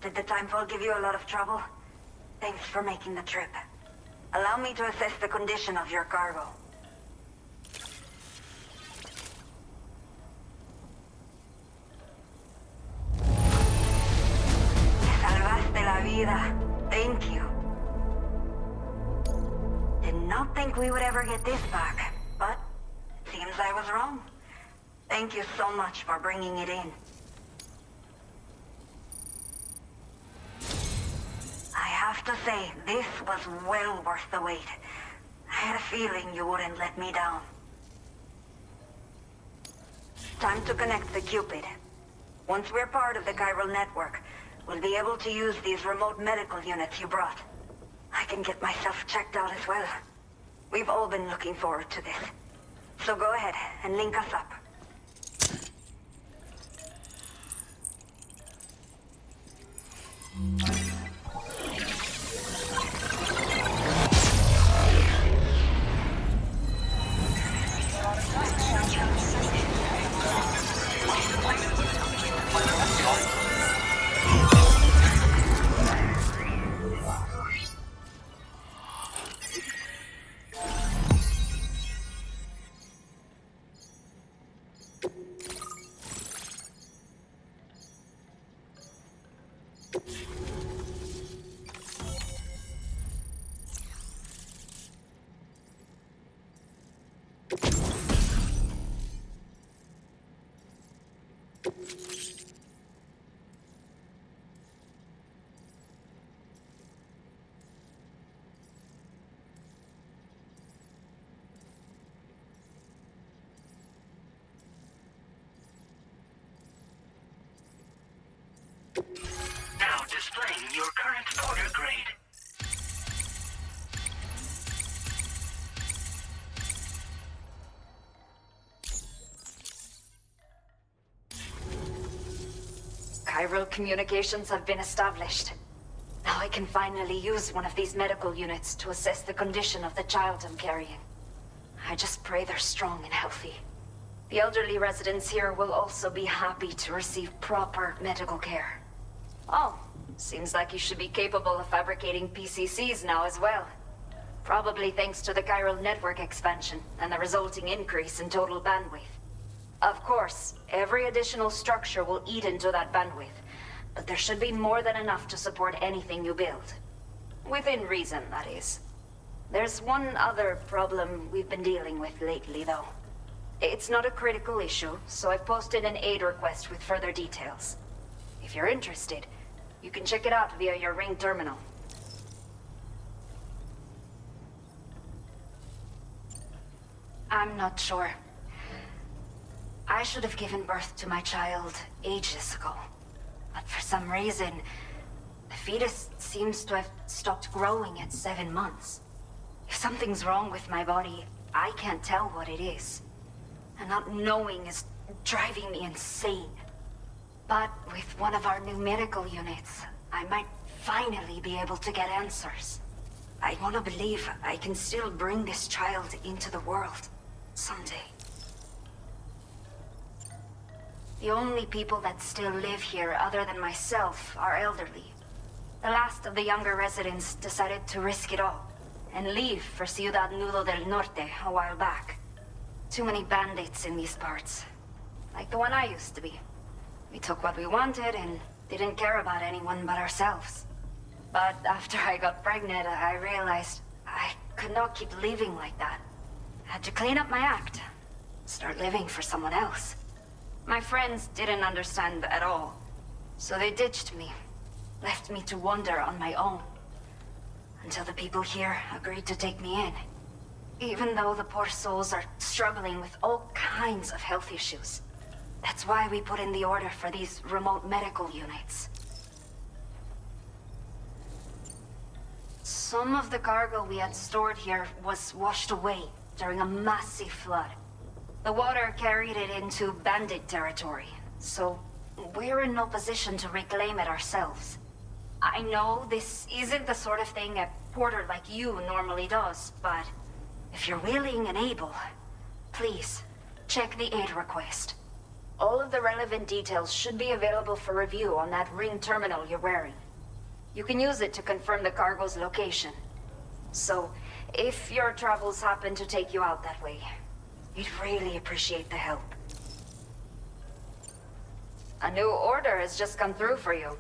Did the Timefall give you a lot of trouble? Thanks for making the trip. Allow me to assess the condition of your cargo. Me salvaste la vida. Thank you. Did not think we would ever get this back, but seems I was wrong. Thank you so much for bringing it in. I have to say, this was well worth the wait. I had a feeling you wouldn't let me down. Time to connect the Cupid. Once we're part of the chiral network, we'll be able to use these remote medical units you brought. I can get myself checked out as well. We've all been looking forward to this. So go ahead and link us up. Now displaying your current porter grade. Chiral communications have been established. Now I can finally use one of these medical units to assess the condition of the child I'm carrying. I just pray they're strong and healthy. The elderly residents here will also be happy to receive proper medical care. Oh, seems like you should be capable of fabricating PCCs now as well. Probably thanks to the chiral network expansion and the resulting increase in total bandwidth. Of course, every additional structure will eat into that bandwidth, but there should be more than enough to support anything you build. Within reason, that is. There's one other problem we've been dealing with lately, though. It's not a critical issue, so I've posted an aid request with further details. If you're interested, you can check it out via your Ring terminal. I'm not sure. I should have given birth to my child ages ago. But for some reason, the fetus seems to have stopped growing at 7 months. If something's wrong with my body, I can't tell what it is. And not knowing is driving me insane. But with one of our new medical units, I might finally be able to get answers. I want to believe I can still bring this child into the world someday. The only people that still live here other than myself are elderly. The last of the younger residents decided to risk it all and leave for Ciudad Nudo del Norte a while back. Too many bandits in these parts. Like the one I used to be. We took what we wanted and didn't care about anyone but ourselves. But after I got pregnant, I realized I could not keep living like that. I had to clean up my act. Start living for someone else. My friends didn't understand at all. So they ditched me. Left me to wander on my own. Until the people here agreed to take me in. Even though the poor souls are struggling with all kinds of health issues. That's why we put in the order for these remote medical units. Some of the cargo we had stored here was washed away during a massive flood. The water carried it into bandit territory, so we're in no position to reclaim it ourselves. I know this isn't the sort of thing a porter like you normally does, but if you're willing and able, please check the aid request. All of the relevant details should be available for review on that ring terminal you're wearing. You can use it to confirm the cargo's location. So, if your travels happen to take you out that way, we'd really appreciate the help. A new order has just come through for you.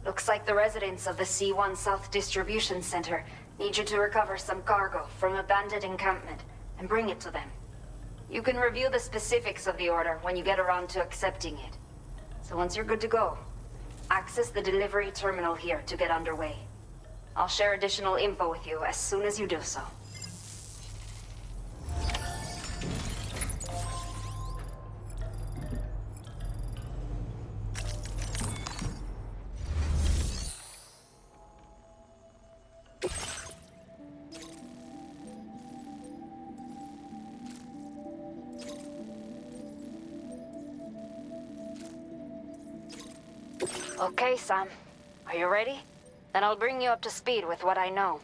Looks like the residents of the C1 South Distribution Center need you to recover some cargo from a bandit encampment and bring it to them. You can review the specifics of the order when you get around to accepting it. So once you're good to go, access the delivery terminal here to get underway. I'll share additional info with you as soon as you do so. Okay, Sam. Are you ready? Then I'll bring you up to speed with what I know.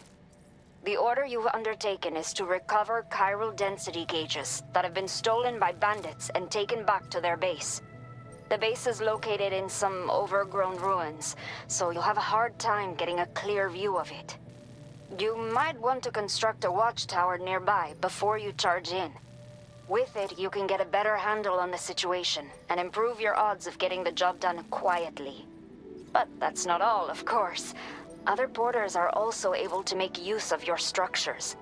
The order you've undertaken is to recover chiral density gauges that have been stolen by bandits and taken back to their base. The base is located in some overgrown ruins, so you'll have a hard time getting a clear view of it. You might want to construct a watchtower nearby before you charge in. With it, you can get a better handle on the situation and improve your odds of getting the job done quietly. But that's not all, of course. Other porters are also able to make use of your structures.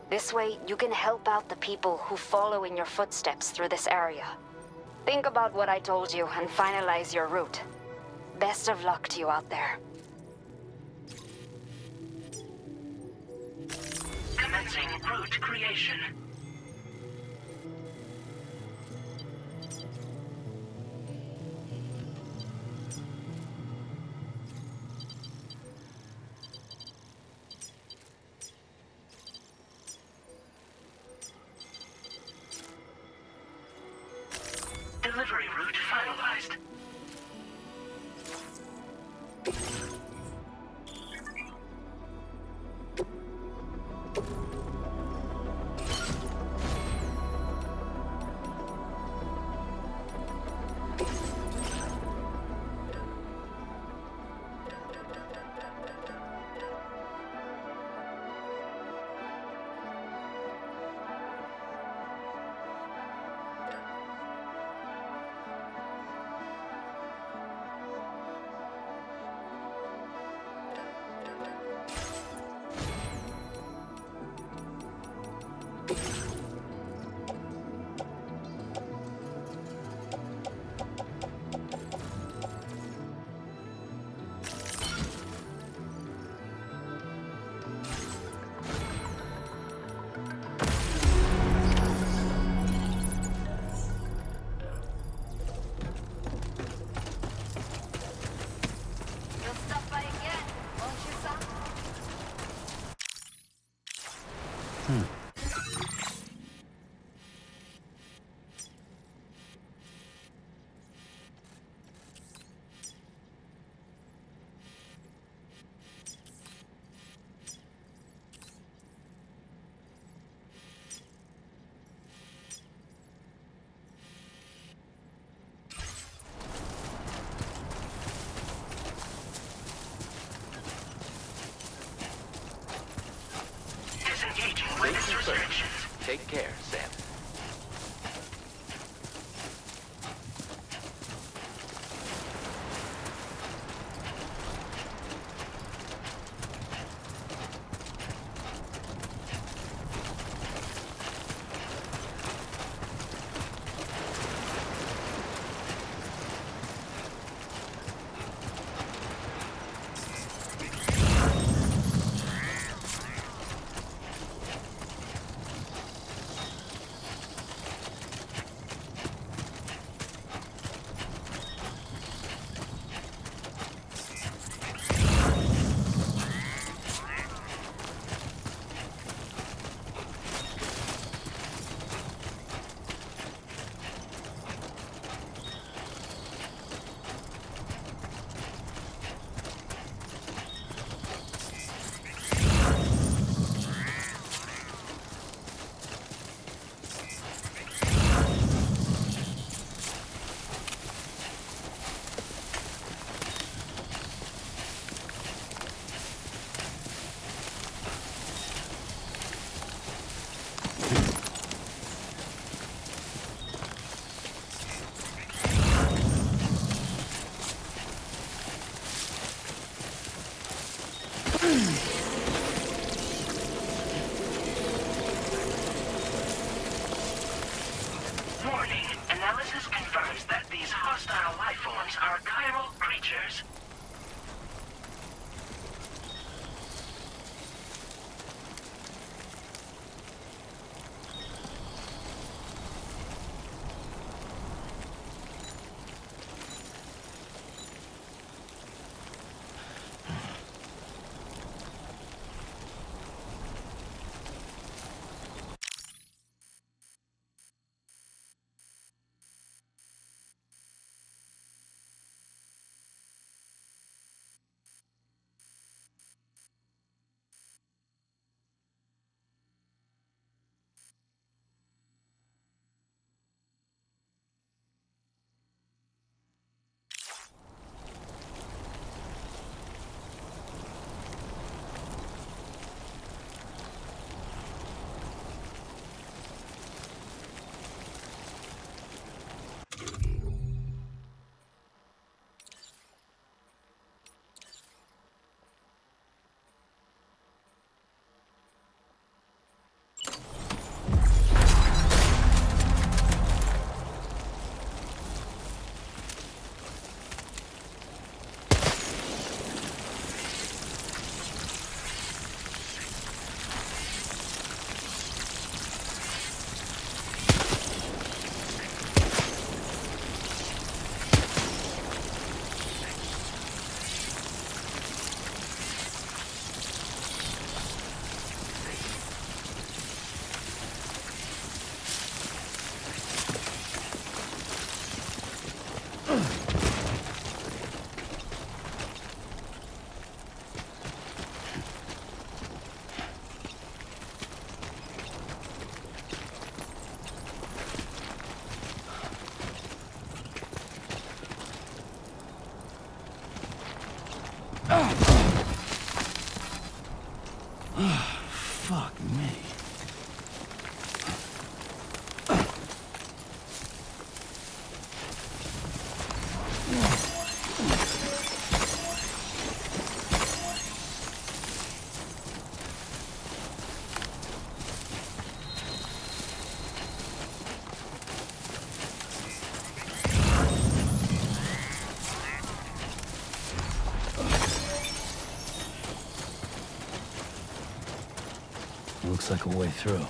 This way, you can help out the people who follow in your footsteps through this area. Think about what I told you and finalize your route. Best of luck to you out there. Commencing route creation. Delivery route finalized. Safety first. Take care, Sam. Analysis confirms that these hostile life forms are chiral creatures. Fuck me. Looks like a way through.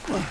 Right.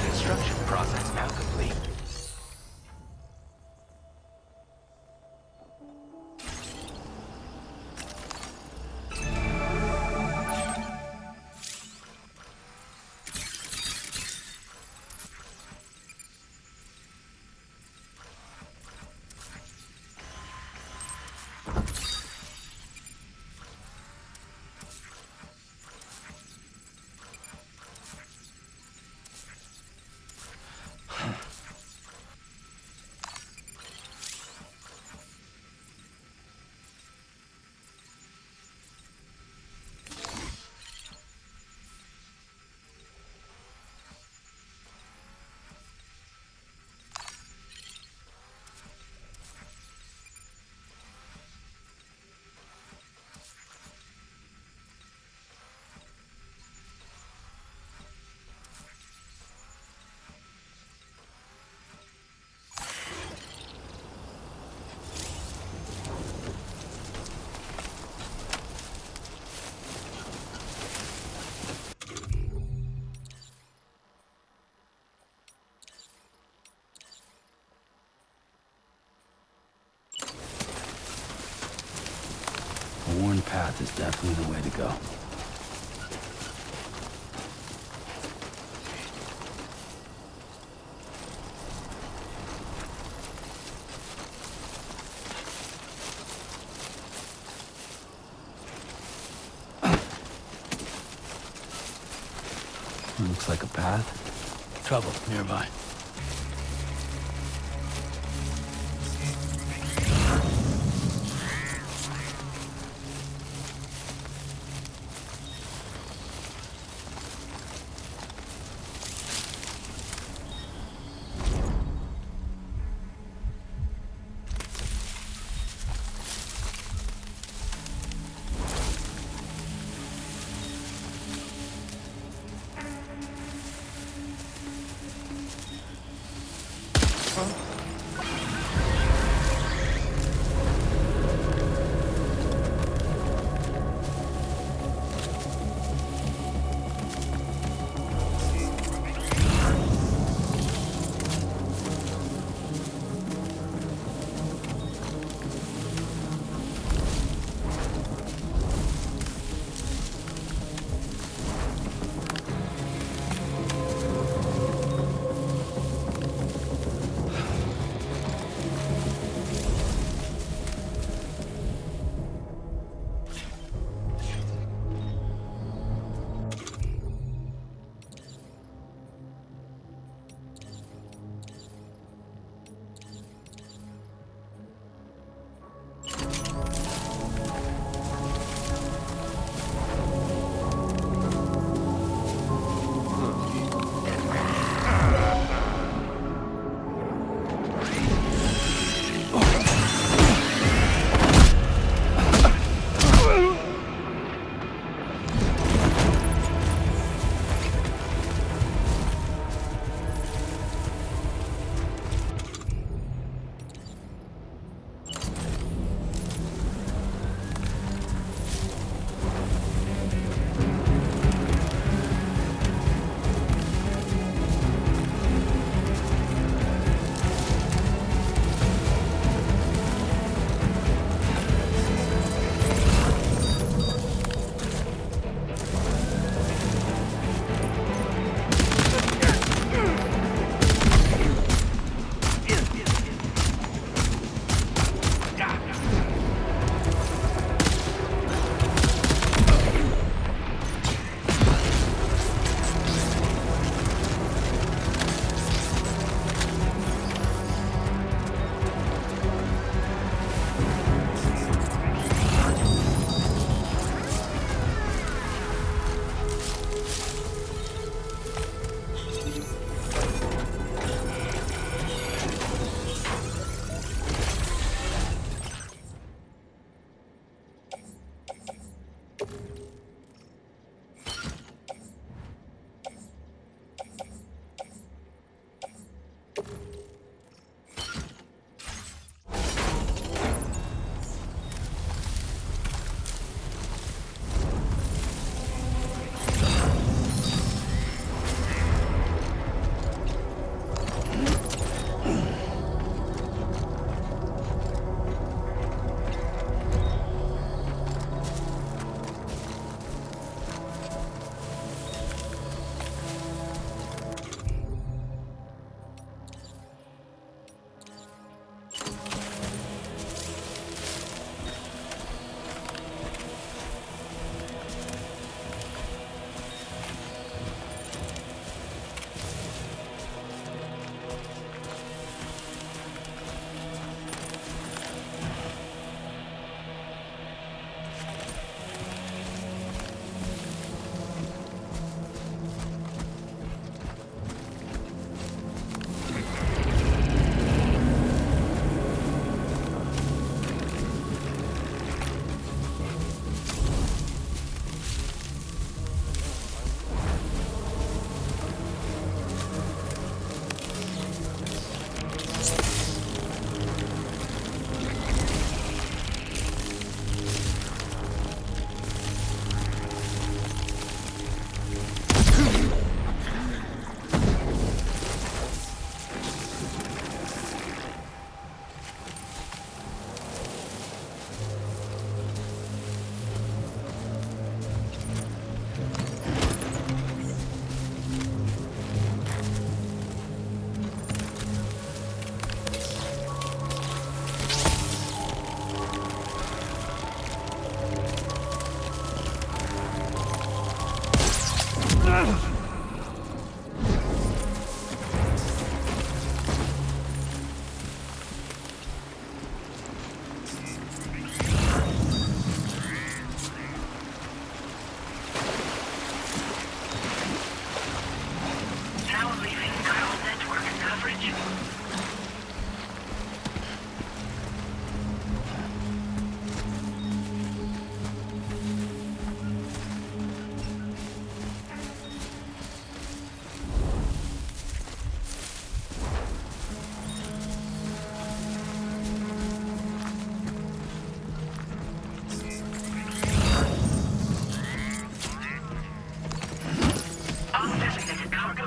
Construction process now complete. A worn path is definitely the way to go. Looks like a path. Trouble nearby.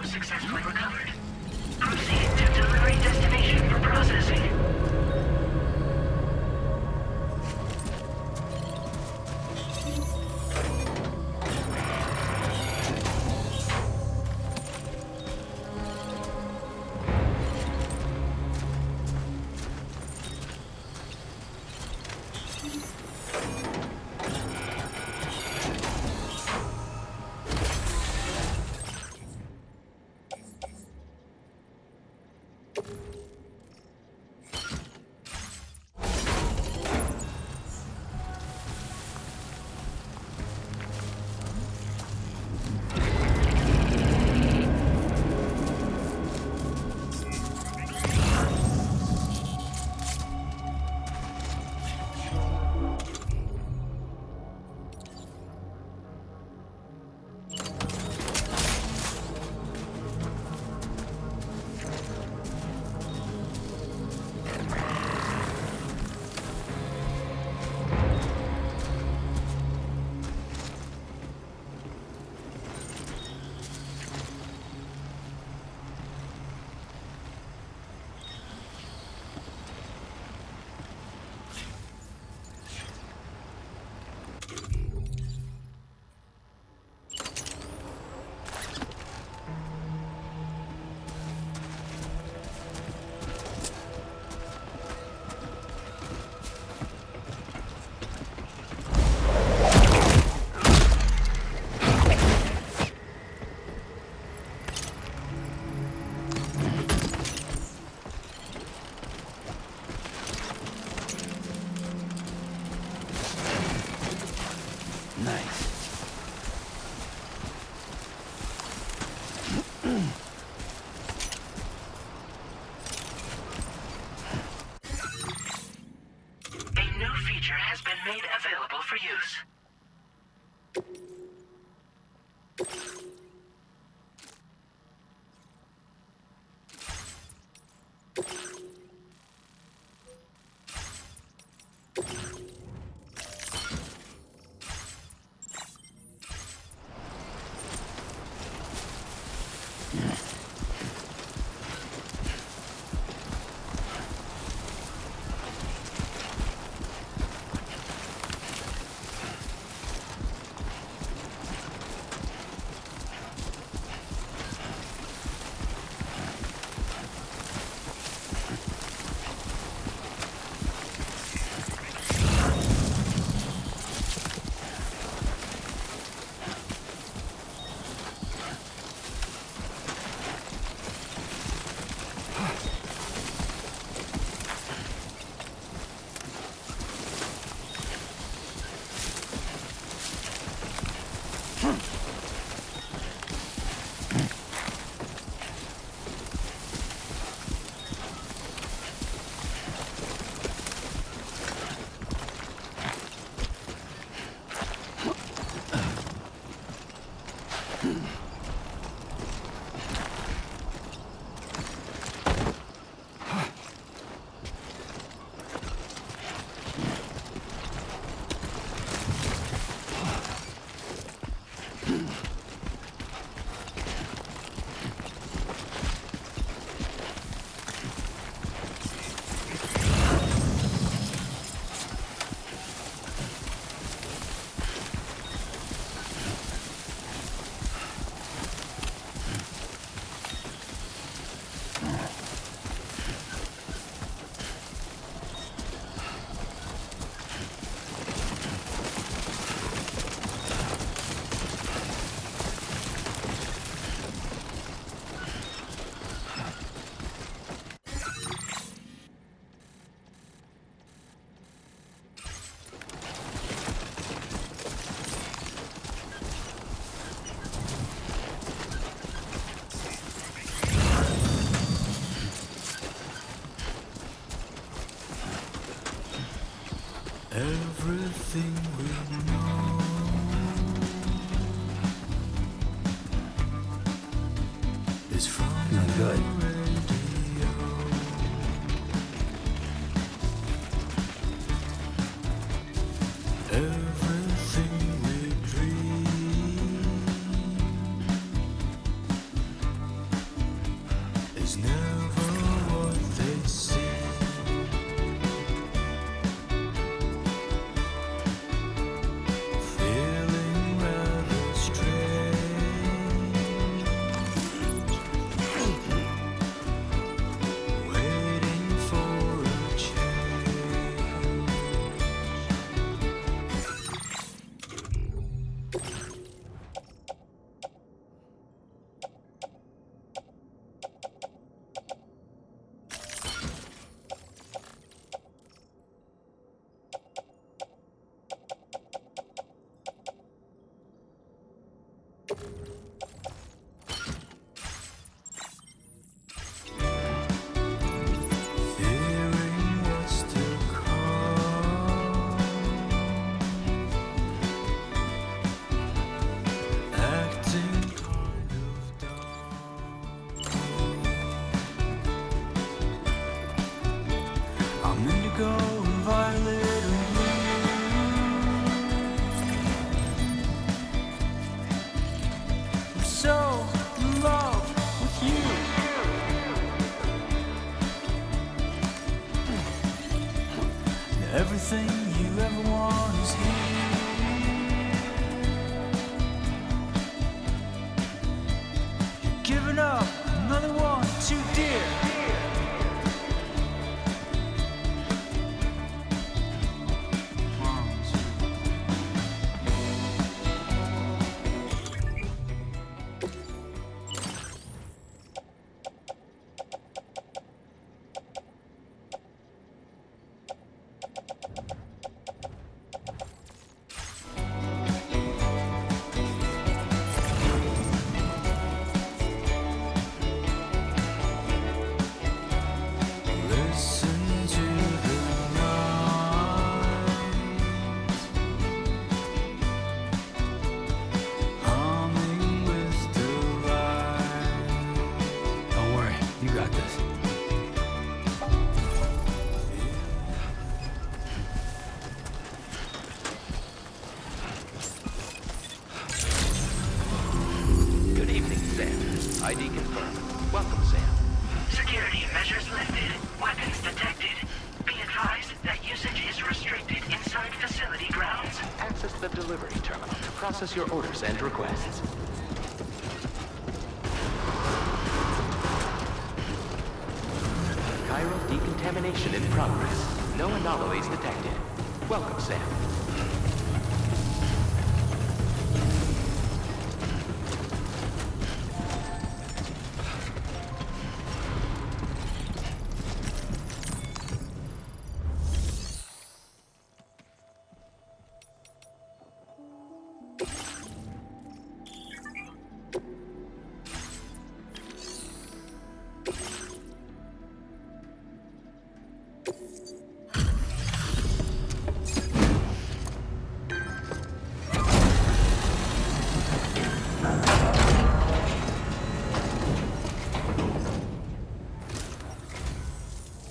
Successfully recovered. Proceed to delivery destination for processing. A new feature has been made available for use. Everything we know is from Feeling good. the radio. Everything we dream is never what they seem. Feeling rather strange, waiting for a change. Fearing what's to come, acting kind of dumb. I'm indigo and violet and blue. ID confirmed. Welcome, Sam. Security measures lifted. Weapons detected. Be advised that usage is restricted inside facility grounds. Access the delivery terminal to process your orders and requests. Chiral decontamination in progress. No anomalies detected. Welcome, Sam.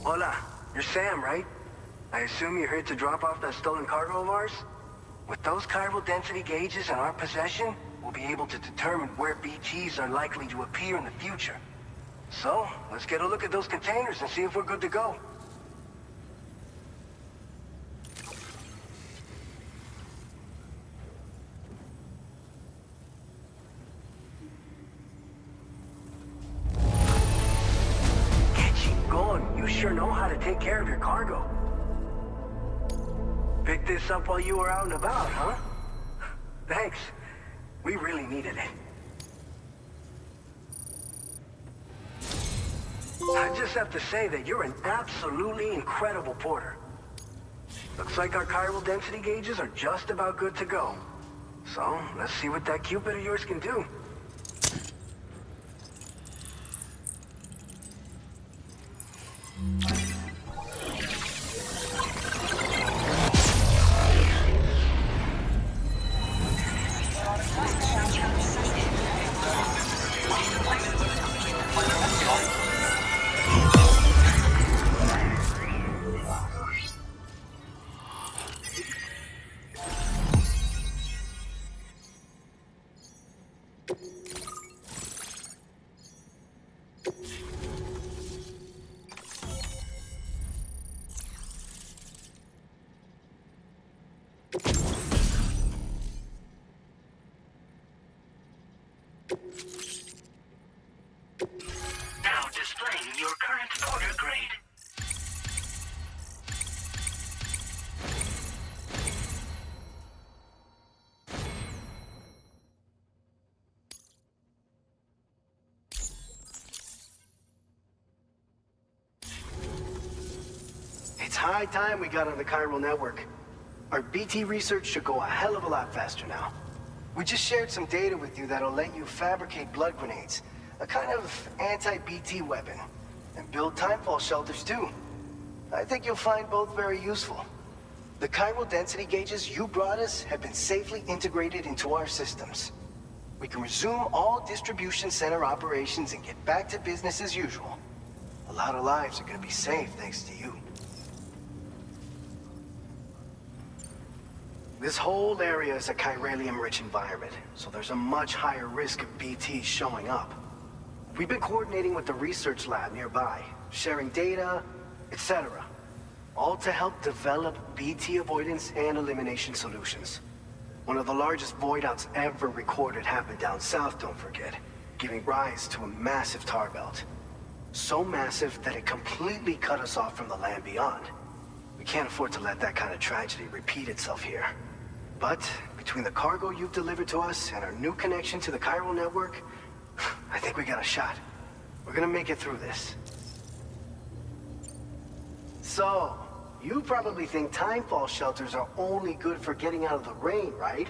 Hola, you're Sam, right? I assume you're here to drop off that stolen cargo of ours? With those chiral density gauges in our possession, we'll be able to determine where BTs are likely to appear in the future. So, let's get a look at those containers and see if we're good to go. You sure know how to take care of your cargo. Picked this up while you were out and about, huh? Thanks. We really needed it. I just have to say that you're an absolutely incredible porter. Looks like our chiral density gauges are just about good to go. So, let's see what that Cupid of yours can do. Now displaying your current porter grade. It's high time we got on the chiral network. Our BT research should go a hell of a lot faster now. We just shared some data with you that'll let you fabricate blood grenades, a kind of anti-BT weapon, and build timefall shelters too. I think you'll find both very useful. The chiral density gauges you brought us have been safely integrated into our systems. We can resume all distribution center operations and get back to business as usual. A lot of lives are gonna be saved thanks to you. This whole area is a chiralium-rich environment, so there's a much higher risk of BTs showing up. We've been coordinating with the research lab nearby, sharing data, etc. All to help develop BT avoidance and elimination solutions. One of the largest void outs ever recorded happened down south, don't forget, giving rise to a massive tar belt. So massive that it completely cut us off from the land beyond. We can't afford to let that kind of tragedy repeat itself here. But between the cargo you've delivered to us and our new connection to the chiral network, I think we got a shot. We're gonna make it through this. So, you probably think timefall shelters are only good for getting out of the rain, right?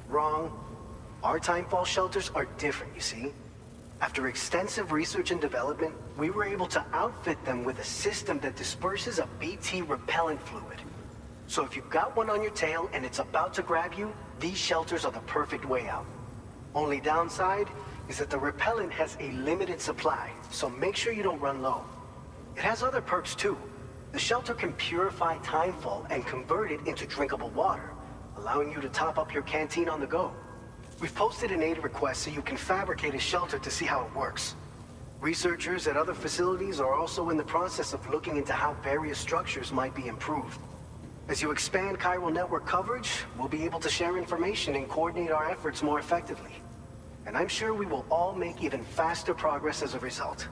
Wrong. Our timefall shelters are different, you see. After extensive research and development, we were able to outfit them with a system that disperses a BT repellent fluid. So if you've got one on your tail and it's about to grab you, these shelters are the perfect way out. Only downside is that the repellent has a limited supply, so make sure you don't run low. It has other perks too. The shelter can purify timefall and convert it into drinkable water, allowing you to top up your canteen on the go. We've posted an aid request so you can fabricate a shelter to see how it works. Researchers at other facilities are also in the process of looking into how various structures might be improved. As you expand chiral network coverage, we'll be able to share information and coordinate our efforts more effectively. And I'm sure we will all make even faster progress as a result.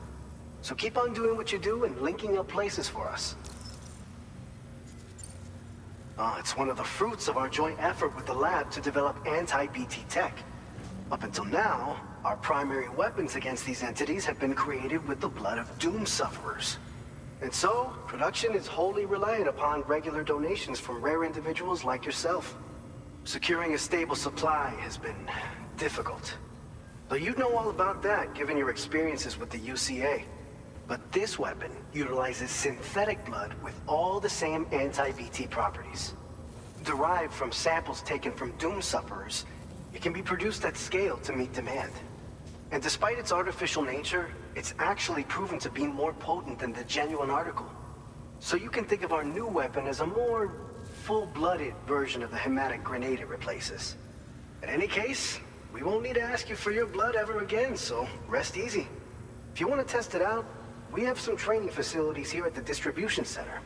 So keep on doing what you do and linking up places for us. It's one of the fruits of our joint effort with the lab to develop anti-BT tech. Up until now, our primary weapons against these entities have been created with the blood of doom sufferers. And so, production is wholly reliant upon regular donations from rare individuals like yourself. Securing a stable supply has been difficult. Though you'd know all about that, given your experiences with the UCA. But this weapon utilizes synthetic blood with all the same anti-BT properties. Derived from samples taken from doom sufferers, it can be produced at scale to meet demand. And despite its artificial nature, it's actually proven to be more potent than the genuine article. So you can think of our new weapon as a more full-blooded version of the hematic grenade it replaces. In any case, we won't need to ask you for your blood ever again, so rest easy. If you want to test it out, we have some training facilities here at the distribution center.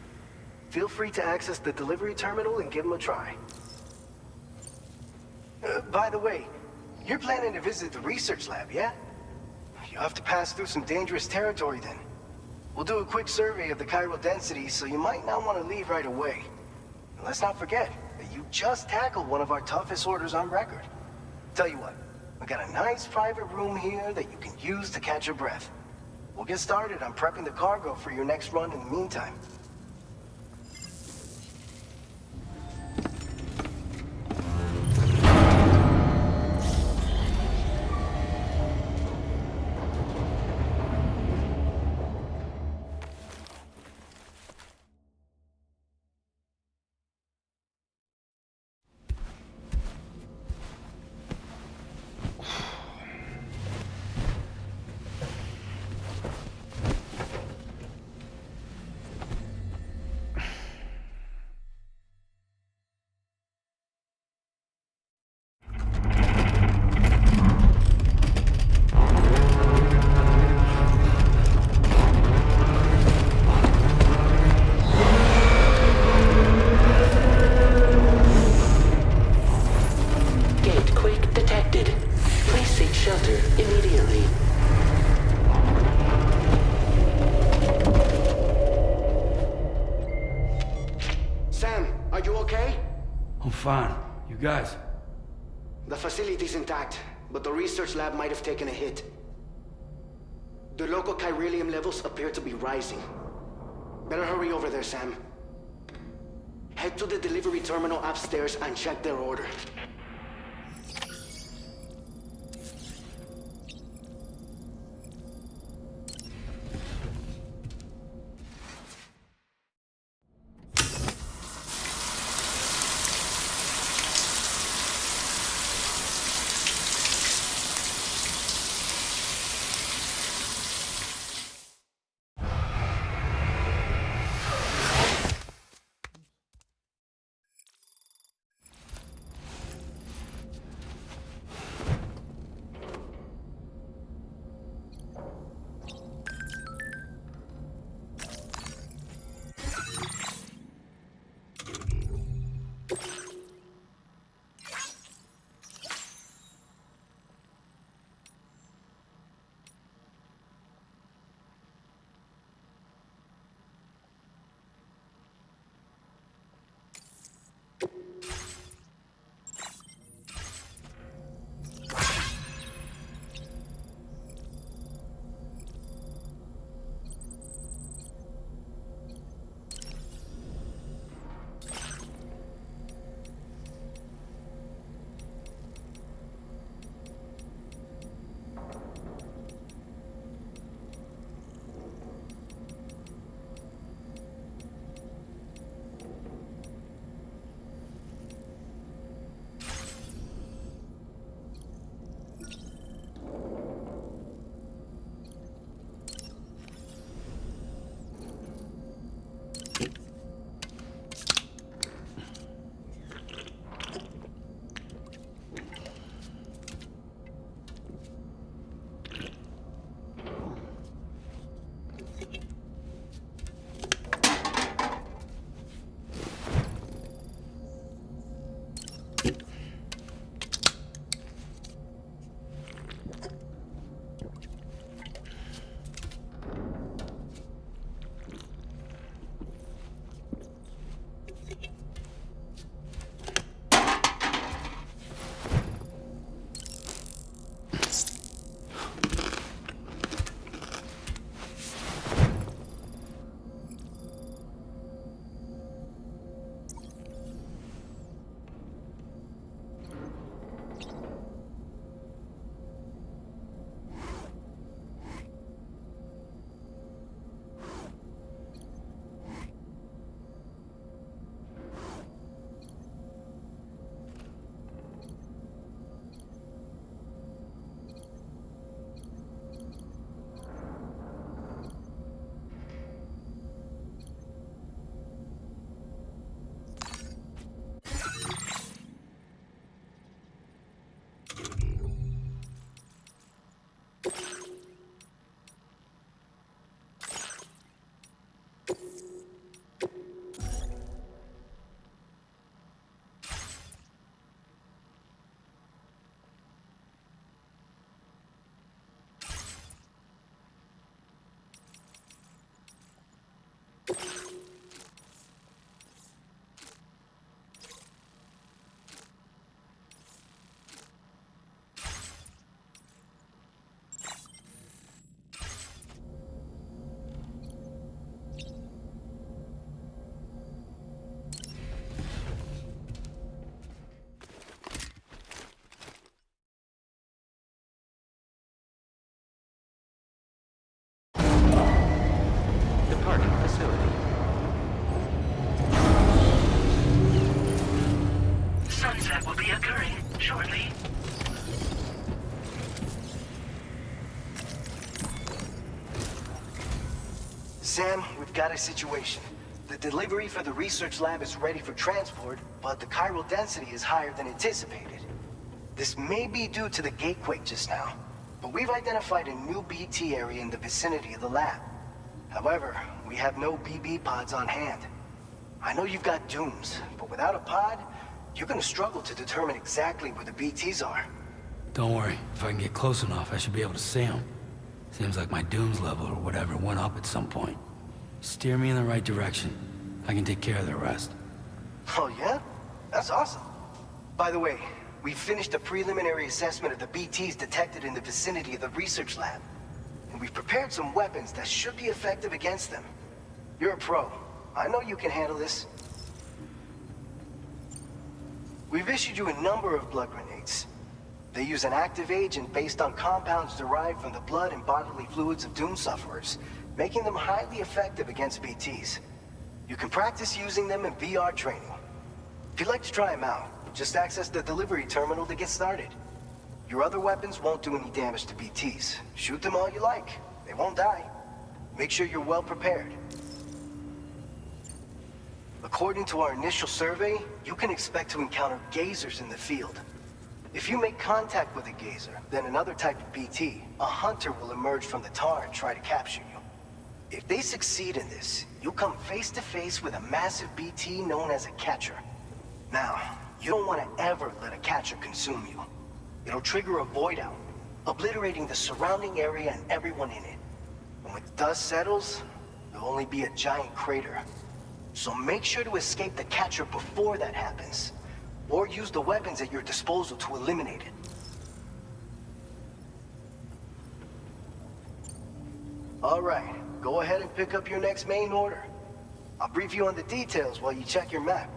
Feel free to access the delivery terminal and give them a try. By the way, you're planning to visit the research lab, yeah? You'll have to pass through some dangerous territory then. We'll do a quick survey of the chiral density, so you might not want to leave right away. And let's not forget that you just tackled one of our toughest orders on record. Tell you what, we got a nice private room here that you can use to catch your breath. We'll get started on prepping the cargo for your next run in the meantime. Fine. You guys? The facility's intact, but the research lab might have taken a hit. The local chiralium levels appear to be rising. Better hurry over there, Sam. Head to the delivery terminal upstairs and check their order. shortly. Sam, we've got a situation. The delivery for the research lab is ready for transport, but the chiral density is higher than anticipated. This may be due to the gatequake just now, but we've identified a new BT area in the vicinity of the lab. However, we have no BB pods on hand. I know you've got dooms, but without a pod, you're gonna struggle to determine exactly where the BTs are. Don't worry. If I can get close enough, I should be able to see them. Seems like my dooms level or whatever went up at some point. Steer me in the right direction. I can take care of the rest. Oh yeah? That's awesome. By the way, we finished a preliminary assessment of the BTs detected in the vicinity of the research lab. And we've prepared some weapons that should be effective against them. You're a pro. I know you can handle this. We've issued you a number of blood grenades. They use an active agent based on compounds derived from the blood and bodily fluids of Doom sufferers, making them highly effective against BTs. You can practice using them in VR training. If you'd like to try them out, just access the delivery terminal to get started. Your other weapons won't do any damage to BTs. Shoot them all you like. They won't die. Make sure you're well prepared. According to our initial survey, you can expect to encounter gazers in the field. If you make contact with a gazer, then another type of BT, a hunter will emerge from the tar and try to capture you. If they succeed in this, you'll come face to face with a massive BT known as a catcher. Now, you don't want to ever let a catcher consume you. It'll trigger a void out, obliterating the surrounding area and everyone in it. And when the dust settles, there'll only be a giant crater. So make sure to escape the catcher before that happens, or use the weapons at your disposal to eliminate it. All right, go ahead and pick up your next main order. I'll brief you on the details while you check your map.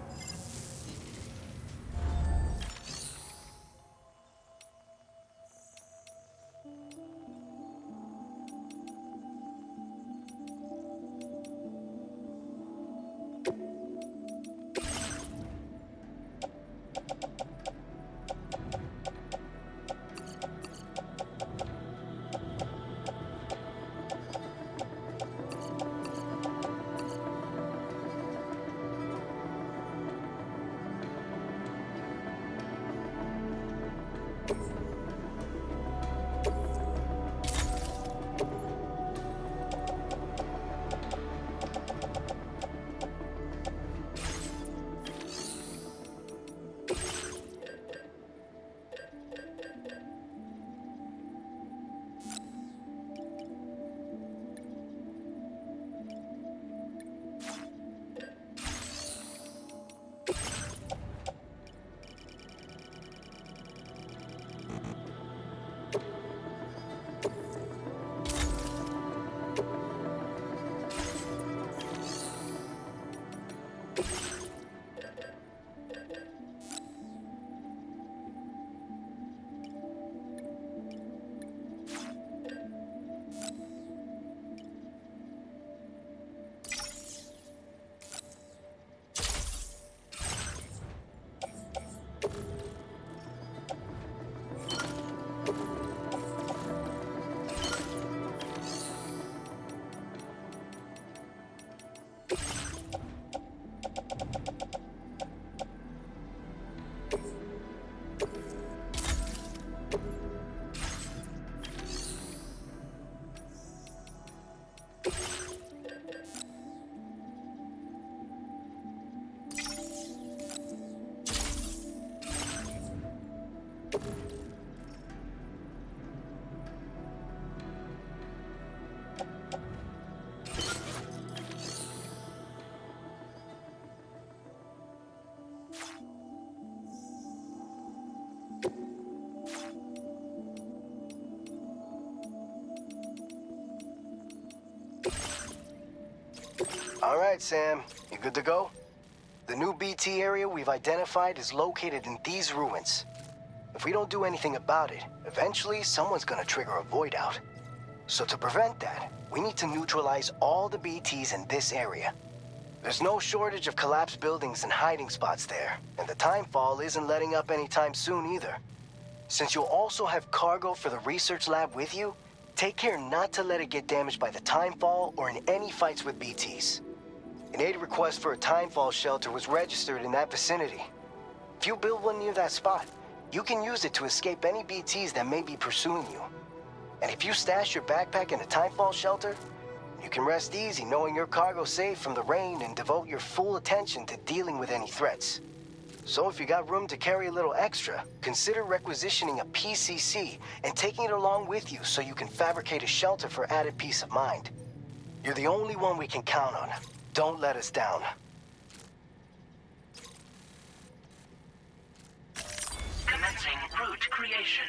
All right, Sam. You good to go? The new BT area we've identified is located in these ruins. If we don't do anything about it, eventually someone's gonna trigger a void out. So to prevent that, we need to neutralize all the BTs in this area. There's no shortage of collapsed buildings and hiding spots there, and the timefall isn't letting up anytime soon either. Since you'll also have cargo for the research lab with you, take care not to let it get damaged by the timefall or in any fights with BTs. An aid request for a timefall shelter was registered in that vicinity. If you build one near that spot, you can use it to escape any BTs that may be pursuing you. And if you stash your backpack in a timefall shelter, you can rest easy knowing your cargo's safe from the rain and devote your full attention to dealing with any threats. So if you got room to carry a little extra, consider requisitioning a PCC and taking it along with you so you can fabricate a shelter for added peace of mind. You're the only one we can count on. Don't let us down. Commencing route creation.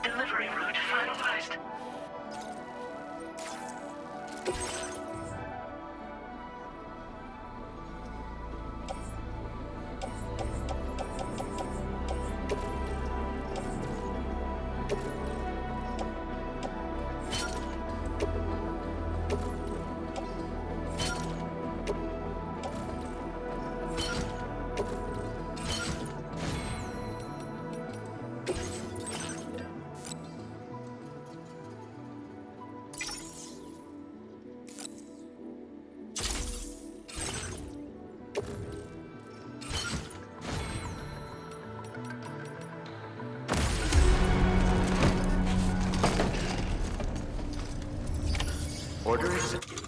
Delivery route finalized. Order accepted.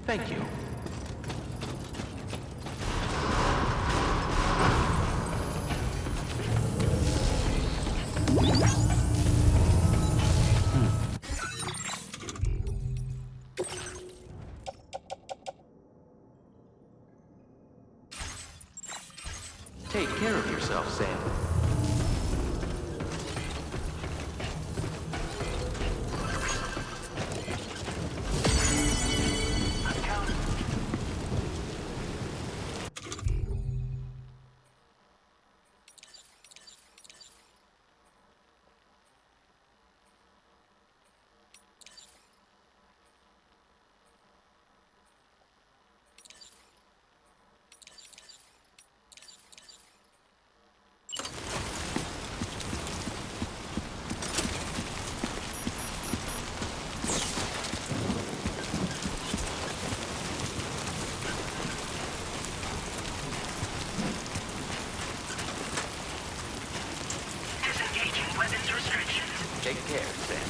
Thank you. Take care of yourself, Sam. Disengaging weapons restrictions. Take care, Sam.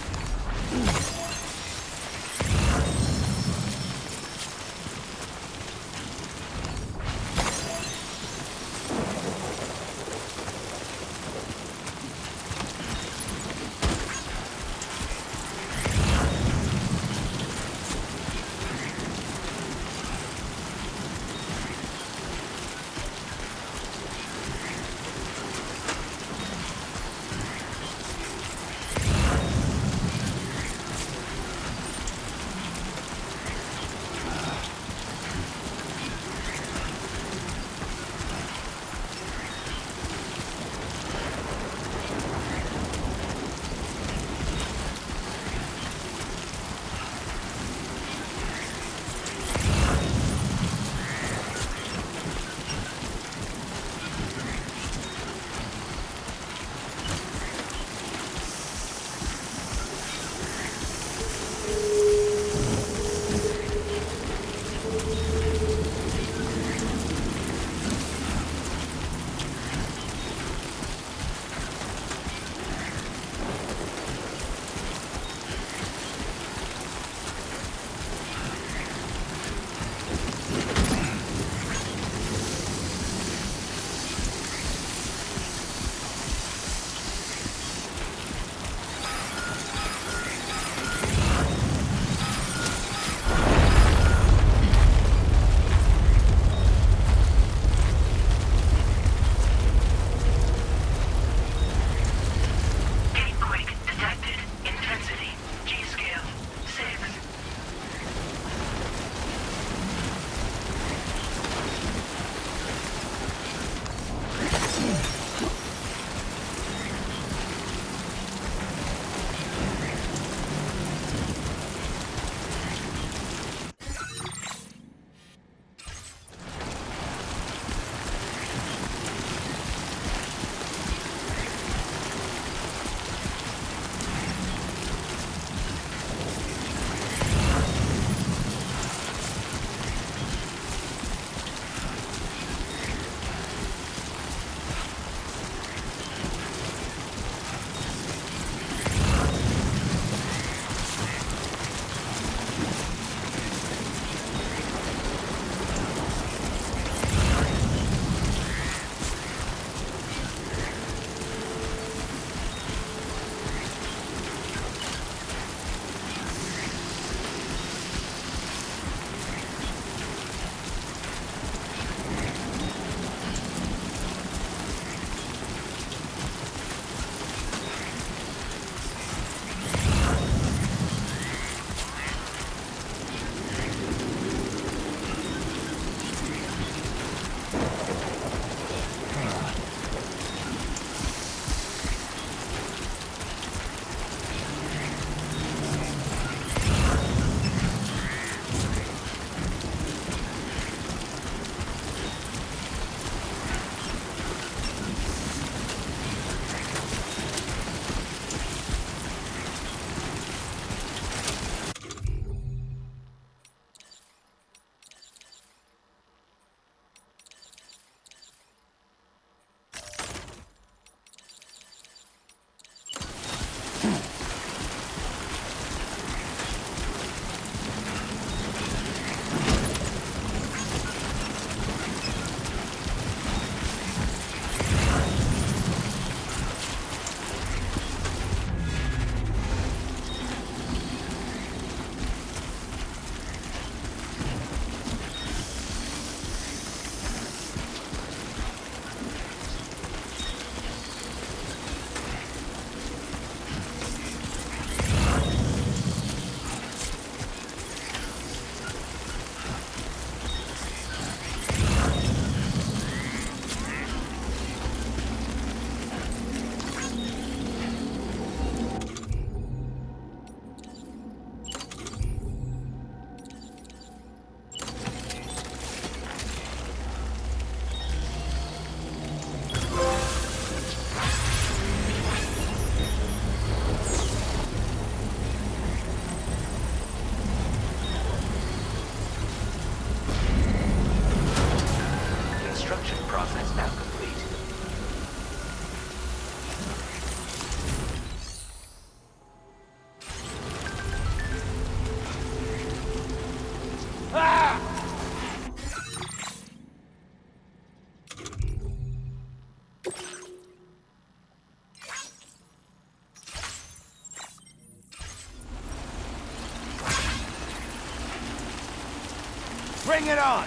Bring it on!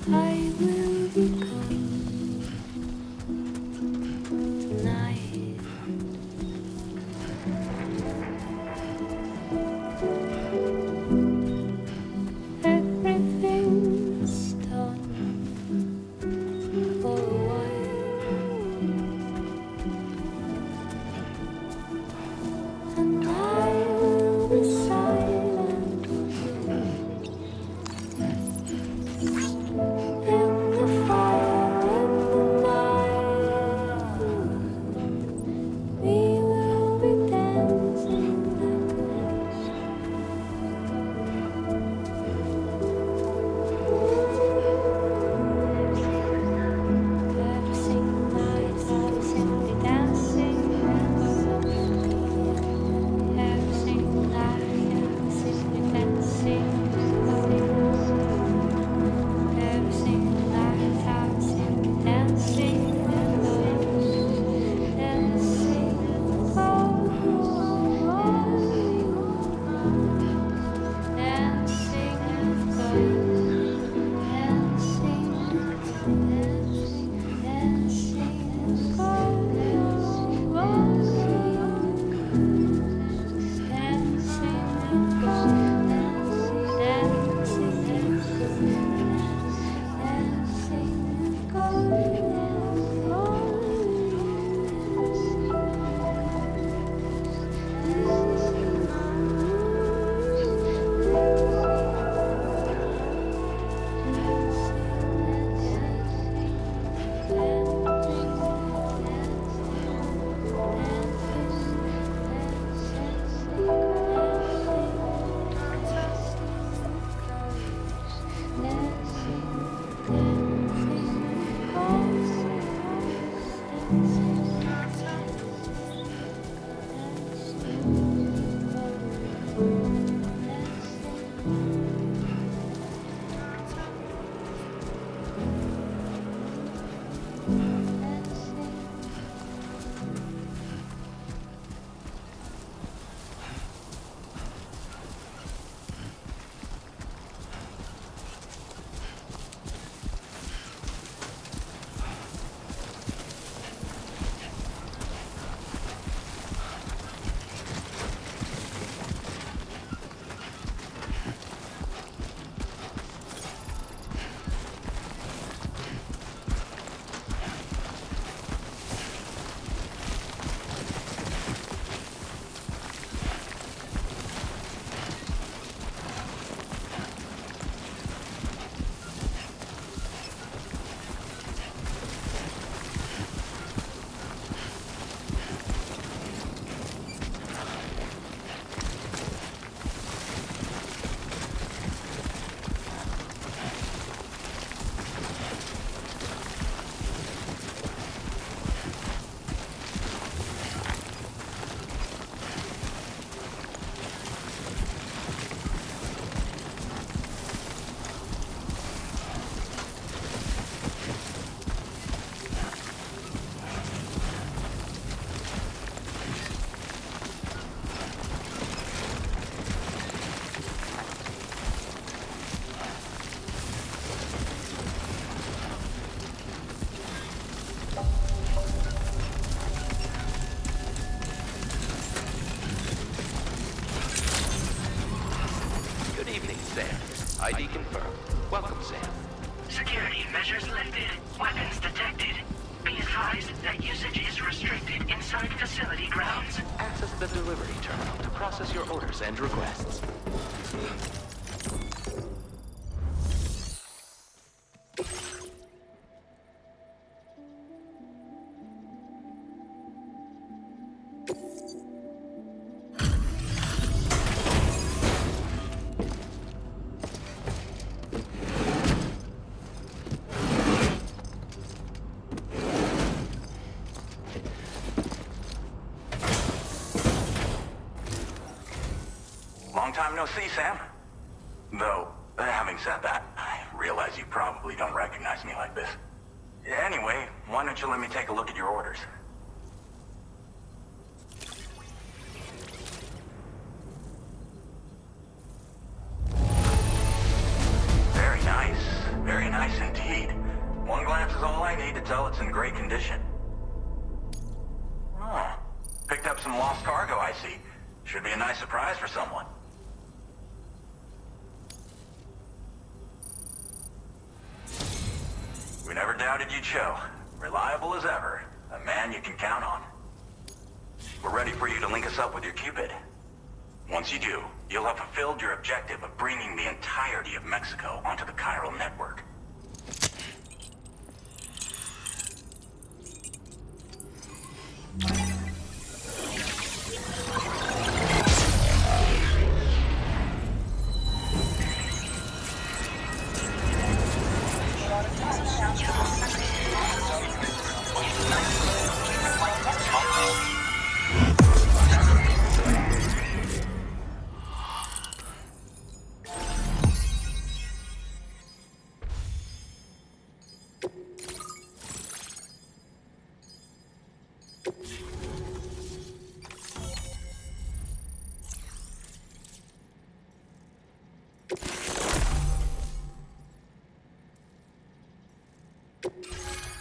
I will become tonight. Everything's done for a while, and I will be silent in the fire in the night. We will be dancing like this. Every single night I'll be simply dancing and every single night I'll be simply dancing. Every single night I'll be simply dancing, dancing, oh, dancing, ID confirmed. Welcome, Sam. Security measures lifted. Weapons detected. Be advised that usage is restricted inside facility grounds. Access the delivery terminal to process your orders and requests. Long time no see, Sam. Though, having said that, I realize you probably don't recognize me like this. Anyway, why don't you let me take a look at your orders? Very nice indeed. One glance is all I need to tell it's in great condition. Oh, picked up some lost cargo, I see. Should be a nice surprise for someone. We never doubted you'd show. Reliable as ever. A man you can count on. We're ready for you to link us up with your Cupid. Once you do, you'll have fulfilled your objective of bringing the entirety of Mexico onto the chiral network.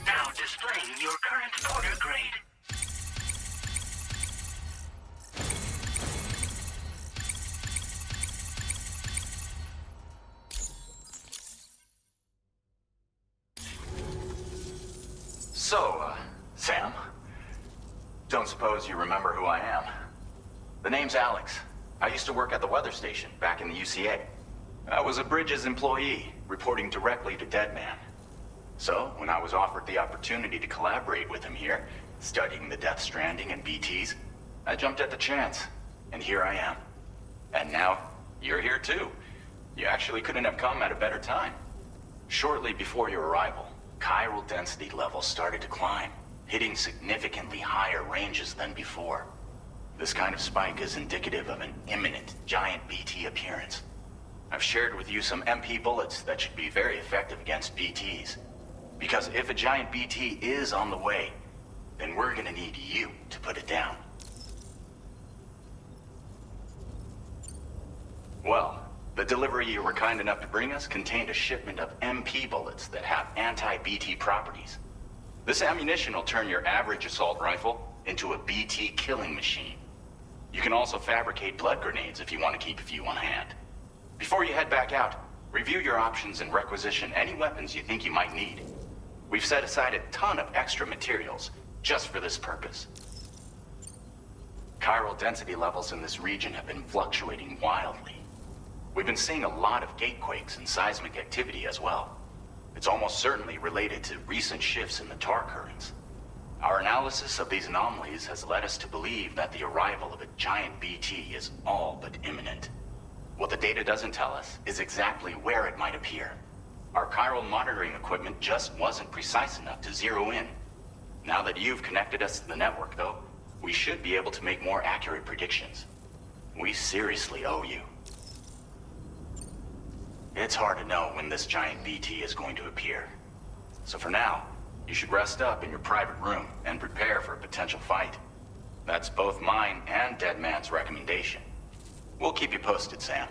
Now displaying your current order grade. So, Sam, don't suppose you remember who I am? The name's Alex. I used to work at the weather station back in the UCA. I was a Bridges employee, reporting directly to Deadman. So, when I was offered the opportunity to collaborate with him here, studying the Death Stranding and BTs, I jumped at the chance, and here I am. And now, you're here too. You actually couldn't have come at a better time. Shortly before your arrival, chiral density levels started to climb, hitting significantly higher ranges than before. This kind of spike is indicative of an imminent giant BT appearance. I've shared with you some MP bullets that should be very effective against BTs. Because if a giant BT is on the way, then we're gonna need you to put it down. Well, the delivery you were kind enough to bring us contained a shipment of MP bullets that have anti-BT properties. This ammunition will turn your average assault rifle into a BT killing machine. You can also fabricate blood grenades if you want to keep a few on hand. Before you head back out, review your options and requisition any weapons you think you might need. We've set aside a ton of extra materials just for this purpose. Chiral density levels in this region have been fluctuating wildly. We've been seeing a lot of gatequakes and seismic activity as well. It's almost certainly related to recent shifts in the tar currents. Our analysis of these anomalies has led us to believe that the arrival of a giant BT is all but imminent. What the data doesn't tell us is exactly where it might appear. Our chiral monitoring equipment just wasn't precise enough to zero in. Now that you've connected us to the network, though, we should be able to make more accurate predictions. We seriously owe you. It's hard to know when this giant BT is going to appear. So for now, you should rest up in your private room and prepare for a potential fight. That's both mine and Deadman's recommendation. We'll keep you posted, Sam.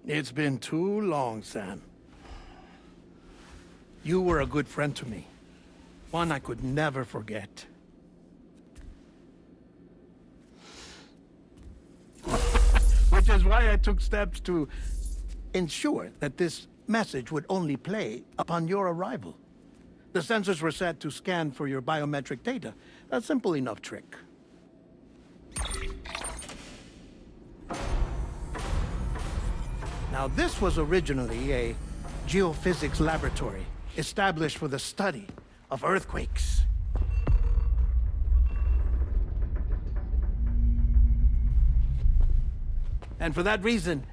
It's been too long, Sam. You were a good friend to me. One I could never forget. Which is why I took steps to ensure that this message would only play upon your arrival. The sensors were set to scan for your biometric data. A simple enough trick. Now, this was originally a geophysics laboratory established for the study of earthquakes. And for that reason,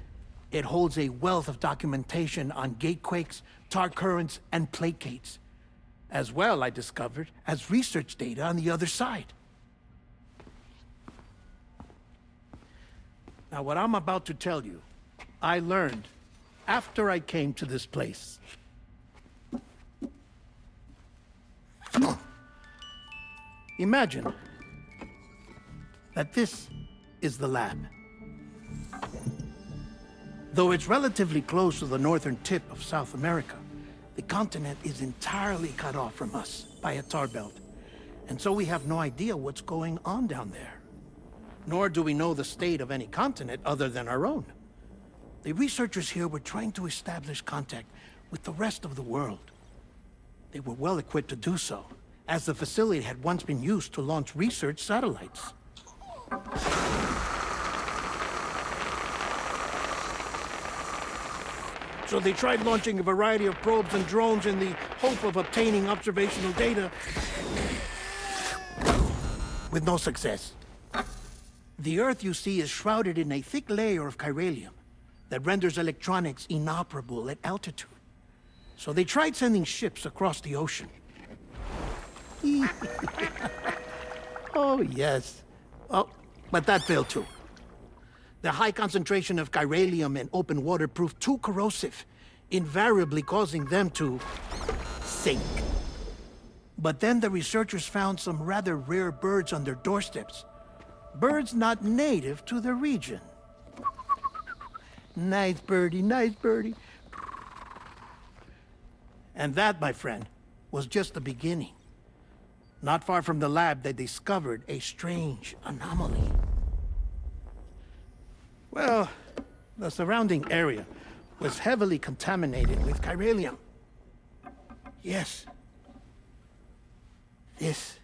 it holds a wealth of documentation on gatequakes, tar currents, and placates. As well, I discovered, as research data on the other side. Now, what I'm about to tell you, I learned after I came to this place. Imagine that this is the lab. Though it's relatively close to the northern tip of South America, the continent is entirely cut off from us by a tar belt. And so we have no idea what's going on down there. Nor do we know the state of any continent other than our own. The researchers here were trying to establish contact with the rest of the world. They were well equipped to do so, as the facility had once been used to launch research satellites. So they tried launching a variety of probes and drones in the hope of obtaining observational data, with no success. The Earth, you see, is shrouded in a thick layer of chiralium that renders electronics inoperable at altitude. So they tried sending ships across the ocean. Oh, yes. Oh, but that failed too. The high concentration of chiralium in open water proved too corrosive, invariably causing them to sink. But then the researchers found some rather rare birds on their doorsteps. Birds not native to the region. Nice birdie, nice birdie. And that, my friend, was just the beginning. Not far from the lab, they discovered a strange anomaly. Well, the surrounding area was heavily contaminated with chiralium. Yes. This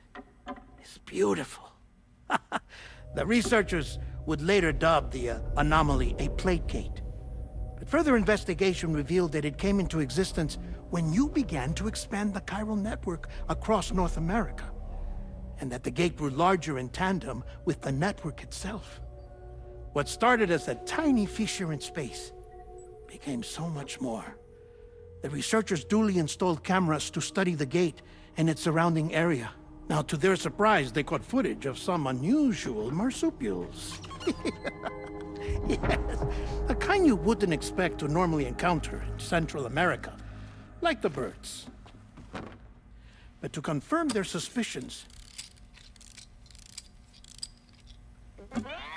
is beautiful. The researchers would later dub the anomaly a plate gate. But further investigation revealed that it came into existence when you began to expand the chiral network across North America, and that the gate grew larger in tandem with the network itself. What started as a tiny fissure in space became so much more. The researchers duly installed cameras to study the gate and its surrounding area. Now, to their surprise, they caught footage of some unusual marsupials. Yes, the kind you wouldn't expect to normally encounter in Central America, like the birds. But to confirm their suspicions,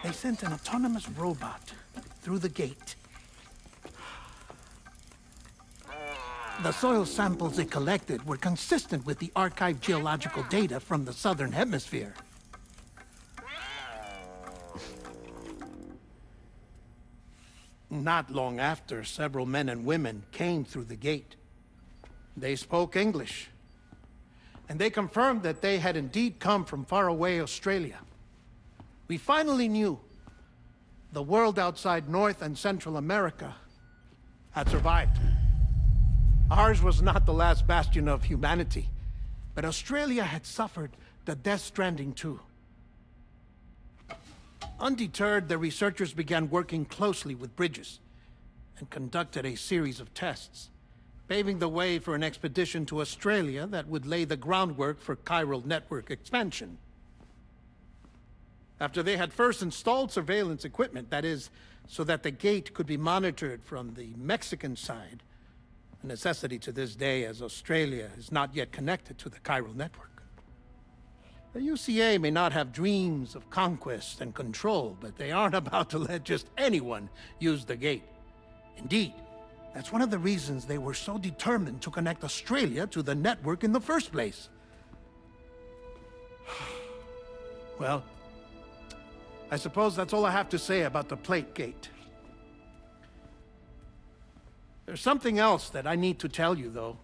they sent an autonomous robot through the gate. The soil samples it collected were consistent with the archived geological data from the southern hemisphere. Not long after, several men and women came through the gate. They spoke English, and they confirmed that they had indeed come from faraway Australia. We finally knew the world outside North and Central America had survived. Ours was not the last bastion of humanity, but Australia had suffered the death stranding too. Undeterred, the researchers began working closely with Bridges and conducted a series of tests, paving the way for an expedition to Australia that would lay the groundwork for chiral network expansion. After they had first installed surveillance equipment, that is, so that the gate could be monitored from the Mexican side, a necessity to this day as Australia is not yet connected to the chiral network. The UCA may not have dreams of conquest and control, but they aren't about to let just anyone use the gate. Indeed, that's one of the reasons they were so determined to connect Australia to the network in the first place. Well, I suppose that's all I have to say about the plate gate. There's something else that I need to tell you, though.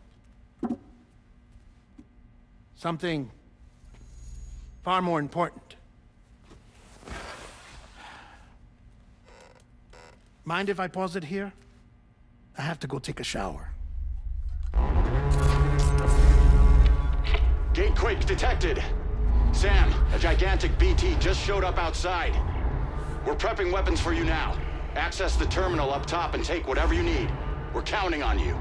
Something far more important. Mind if I pause it here? I have to go take a shower. Gate quake detected. Sam, a gigantic BT just showed up outside. We're prepping weapons for you now. Access the terminal up top and take whatever you need. We're counting on you.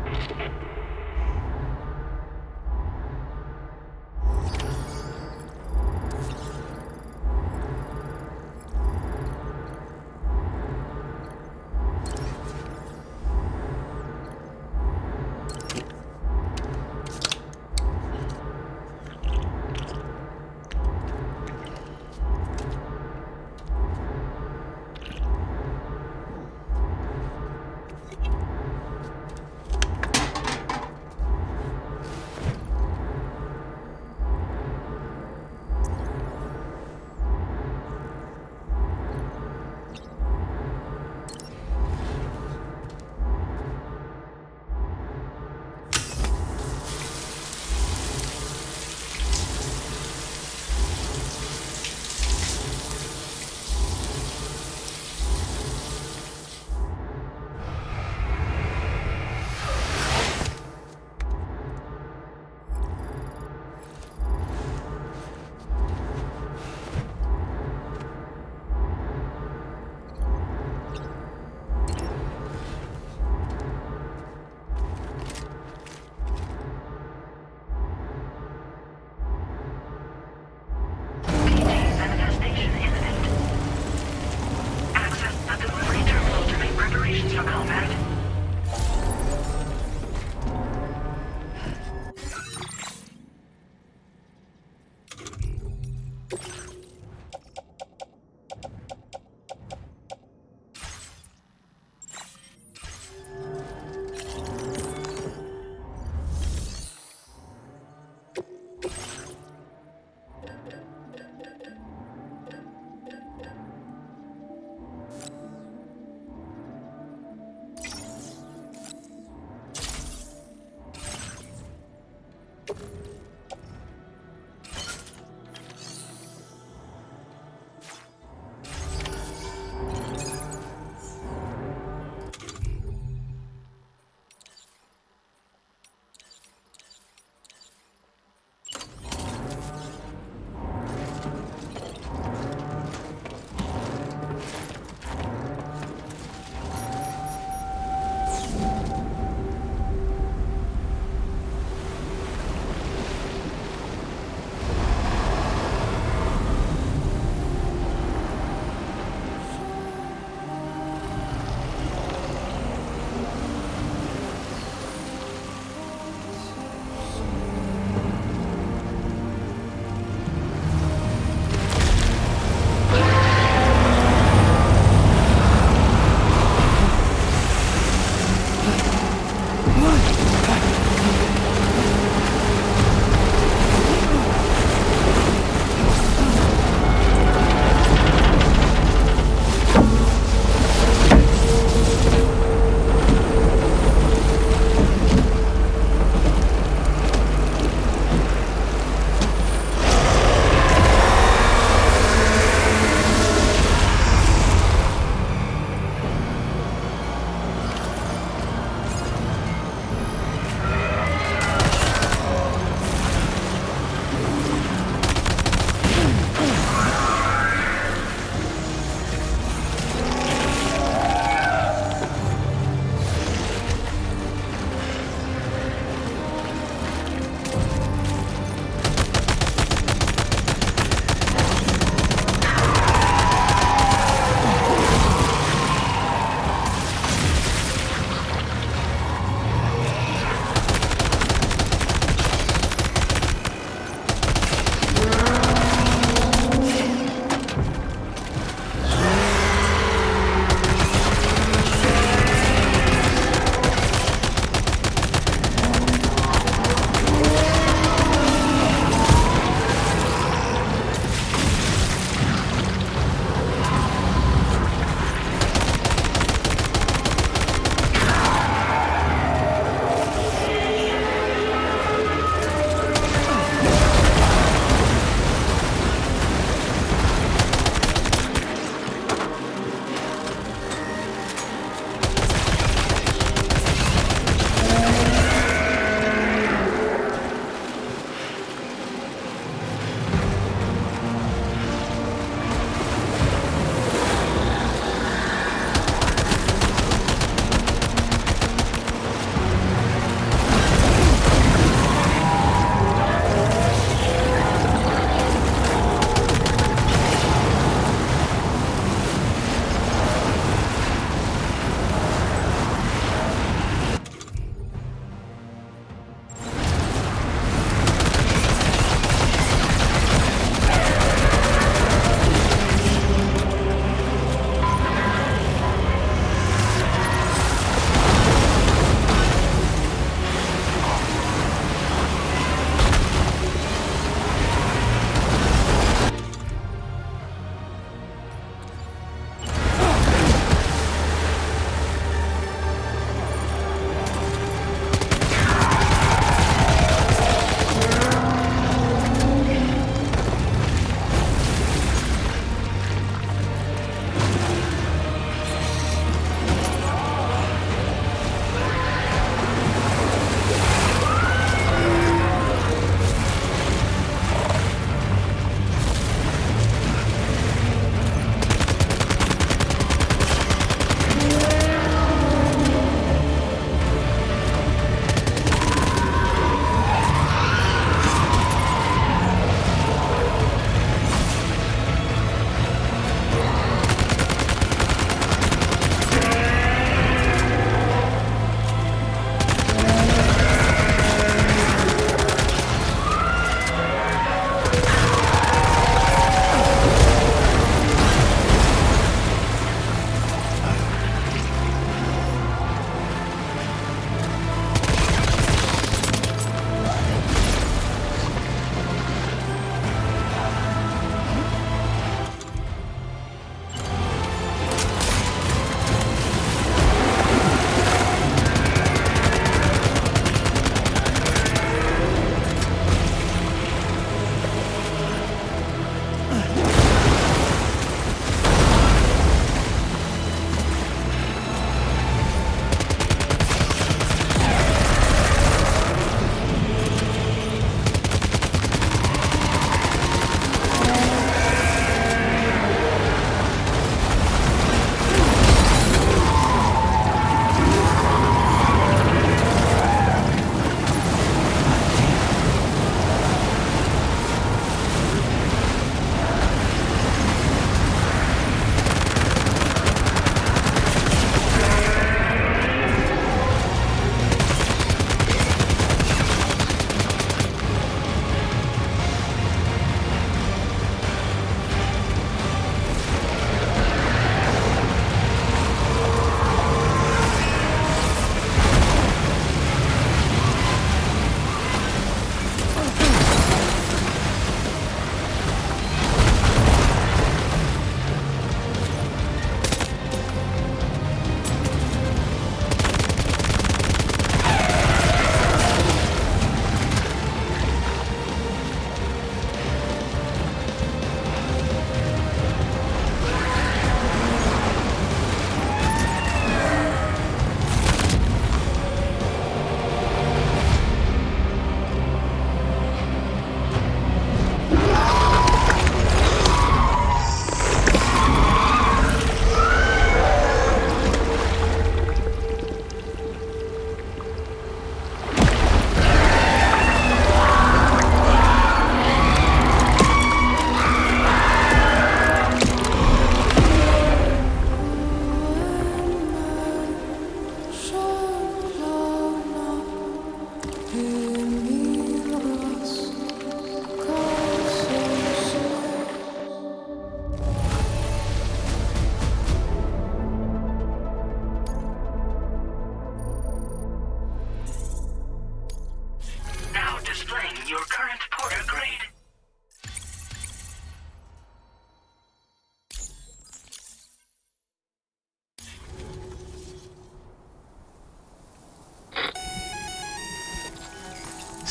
Manifestation imminent. Access the delivery terminal to make preparations for combat.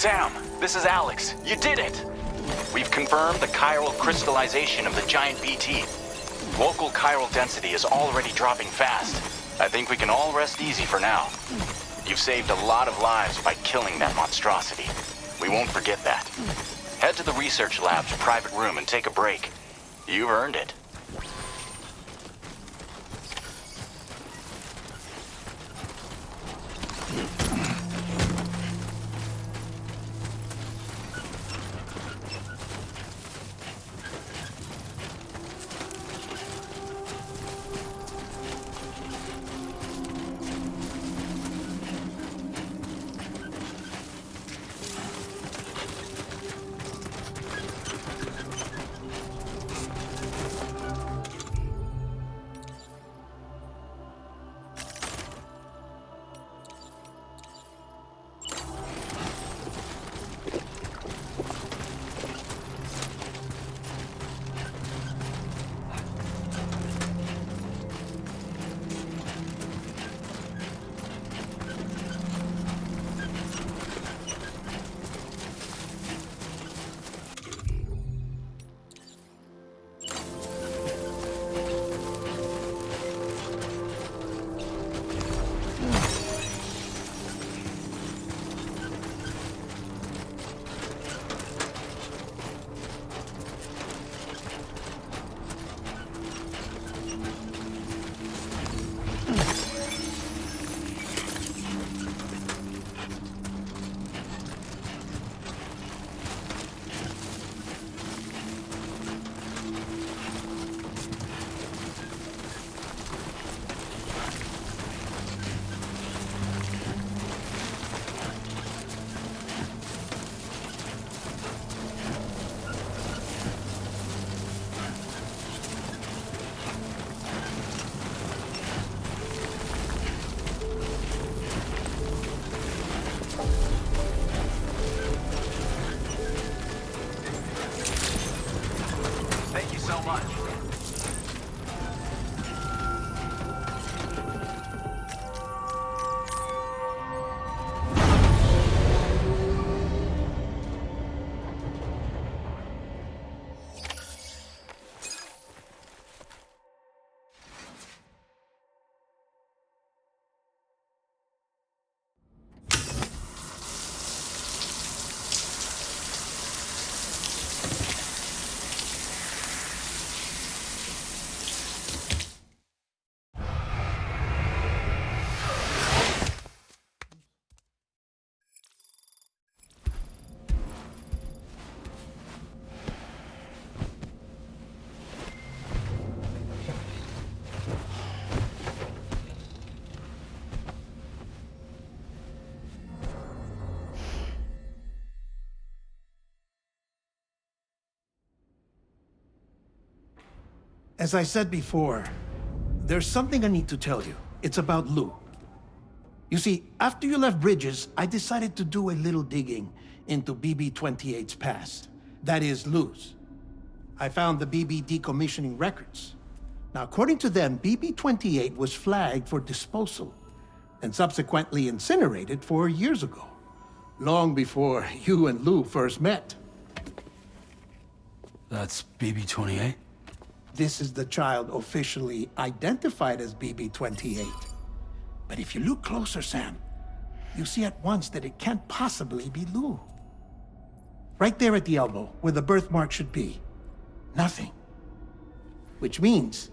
Sam, this is Alex. You did it! We've confirmed the chiral crystallization of the giant BT. Local chiral density is already dropping fast. I think we can all rest easy for now. You've saved a lot of lives by killing that monstrosity. We won't forget that. Head to the research lab's private room and take a break. You've earned it. As I said before, there's something I need to tell you. It's about Lou. You see, after you left Bridges, I decided to do a little digging into BB-28's past. That is, Lou's. I found the BB decommissioning records. Now, according to them, BB-28 was flagged for disposal and subsequently incinerated 4 years ago, long before you and Lou first met. That's BB-28? This is the child officially identified as BB-28. But if you look closer, Sam, you see at once that it can't possibly be Lou. Right there at the elbow, where the birthmark should be. Nothing. Which means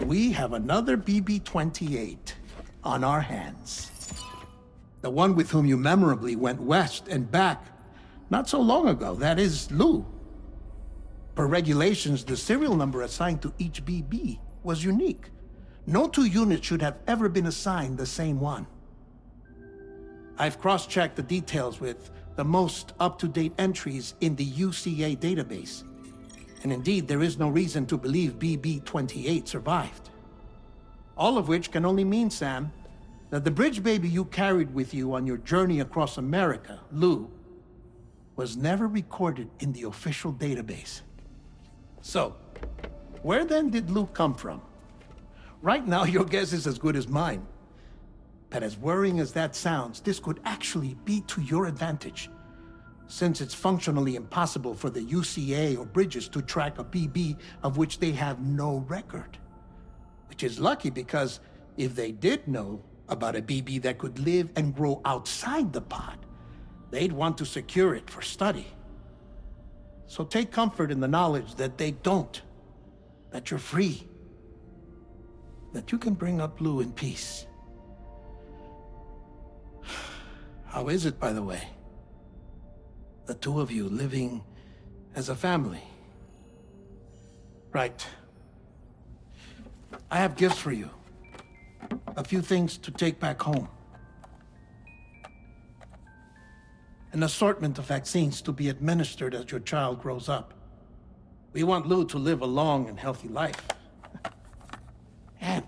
we have another BB-28 on our hands. The one with whom you memorably went west and back not so long ago, that is Lou. Per regulations, the serial number assigned to each BB was unique. No two units should have ever been assigned the same one. I've cross-checked the details with the most up-to-date entries in the UCA database. And indeed, there is no reason to believe BB-28 survived. All of which can only mean, Sam, that the bridge baby you carried with you on your journey across America, Lou, was never recorded in the official database. So, where then did Lou come from? Right now, your guess is as good as mine. But as worrying as that sounds, this could actually be to your advantage. since it's functionally impossible for the UCA or Bridges to track a BB of which they have no record. Which is lucky because if they did know about a BB that could live and grow outside the pod, they'd want to secure it for study. So take comfort in the knowledge that they don't, that you're free, that you can bring up Lou in peace. How is it, by the way? The two of you living as a family. Right. I have gifts for you. A few things to take back home. An assortment of vaccines to be administered as your child grows up. We want Lou to live a long and healthy life. And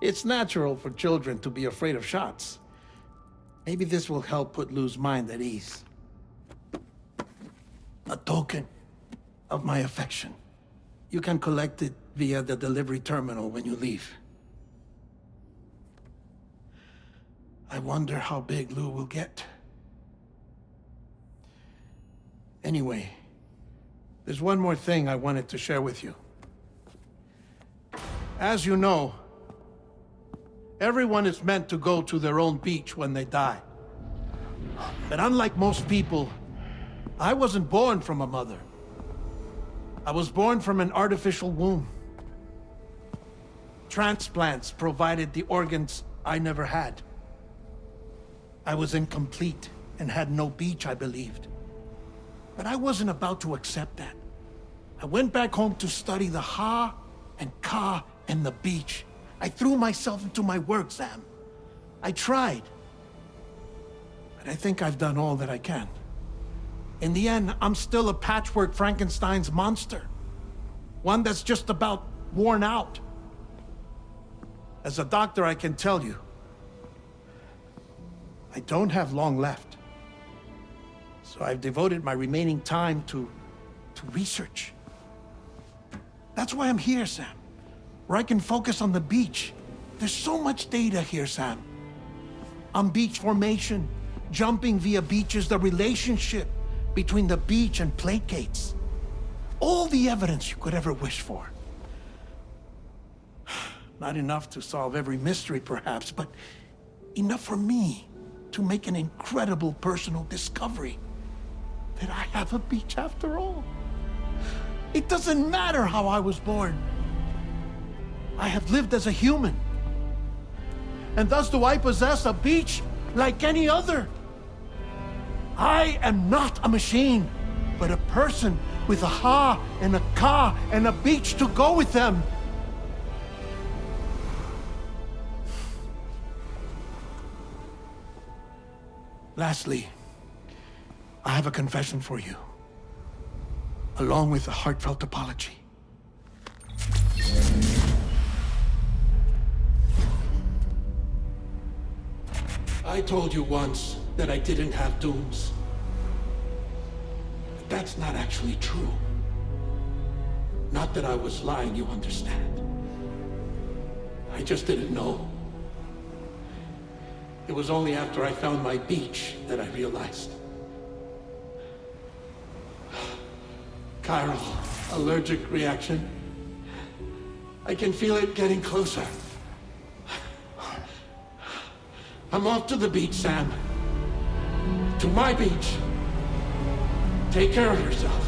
it's natural for children to be afraid of shots. Maybe this will help put Lou's mind at ease. A token of my affection. You can collect it via the delivery terminal when you leave. I wonder how big Lou will get. Anyway, there's one more thing I wanted to share with you. As you know, everyone is meant to go to their own beach when they die. But unlike most people, I wasn't born from a mother. I was born from an artificial womb. Transplants provided the organs I never had. I was incomplete and had no beach, I believed. But I wasn't about to accept that. I went back home to study the Ha and Ka and the beach. I threw myself into my work, Sam. I tried. But I think I've done all that I can. In the end, I'm still a patchwork Frankenstein's monster. One that's just about worn out. As a doctor, I can tell you, I don't have long left. So I've devoted my remaining time to research. That's why I'm here, Sam. Where I can focus on the beach. There's so much data here, Sam. On beach formation, jumping via beaches, the relationship between the beach and plate gates. All the evidence you could ever wish for. Not enough to solve every mystery, perhaps, but enough for me to make an incredible personal discovery. That I have a beach after all. It doesn't matter how I was born. I have lived as a human. And thus do I possess a beach like any other. I am not a machine, but a person with a Ha and a Ka and a beach to go with them. Lastly, I have a confession for you, along with a heartfelt apology. I told you once that I didn't have dooms. But that's not actually true. Not that I was lying, you understand. I just didn't know. It was only after I found my beach that I realized. Chiral allergic reaction. I can feel it getting closer. I'm off to the beach, Sam. To my beach. Take care of yourself.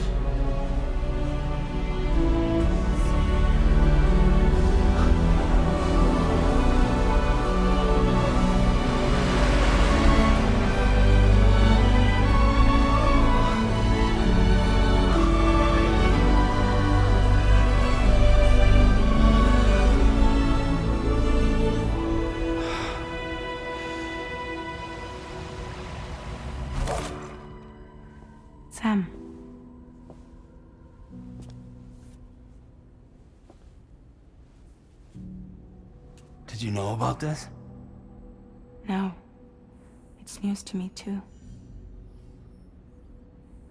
Sam. Did you know about this? No. It's news to me, too.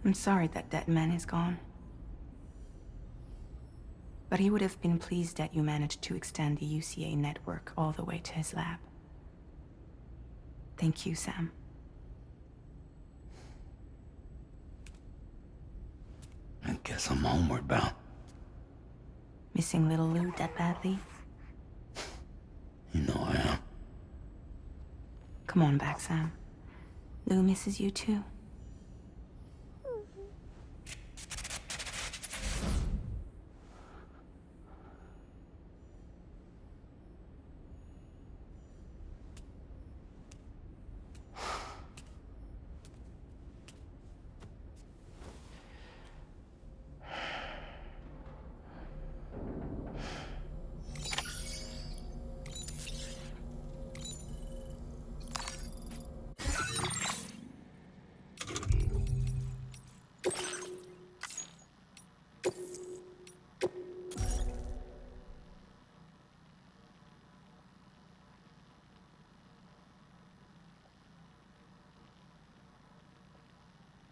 I'm sorry that that man is gone. But he would have been pleased that you managed to extend the UCA network all the way to his lab. Thank you, Sam. Guess I'm homeward bound. Missing little Lou that badly? You know I am. Come on back, Sam. Lou misses you too.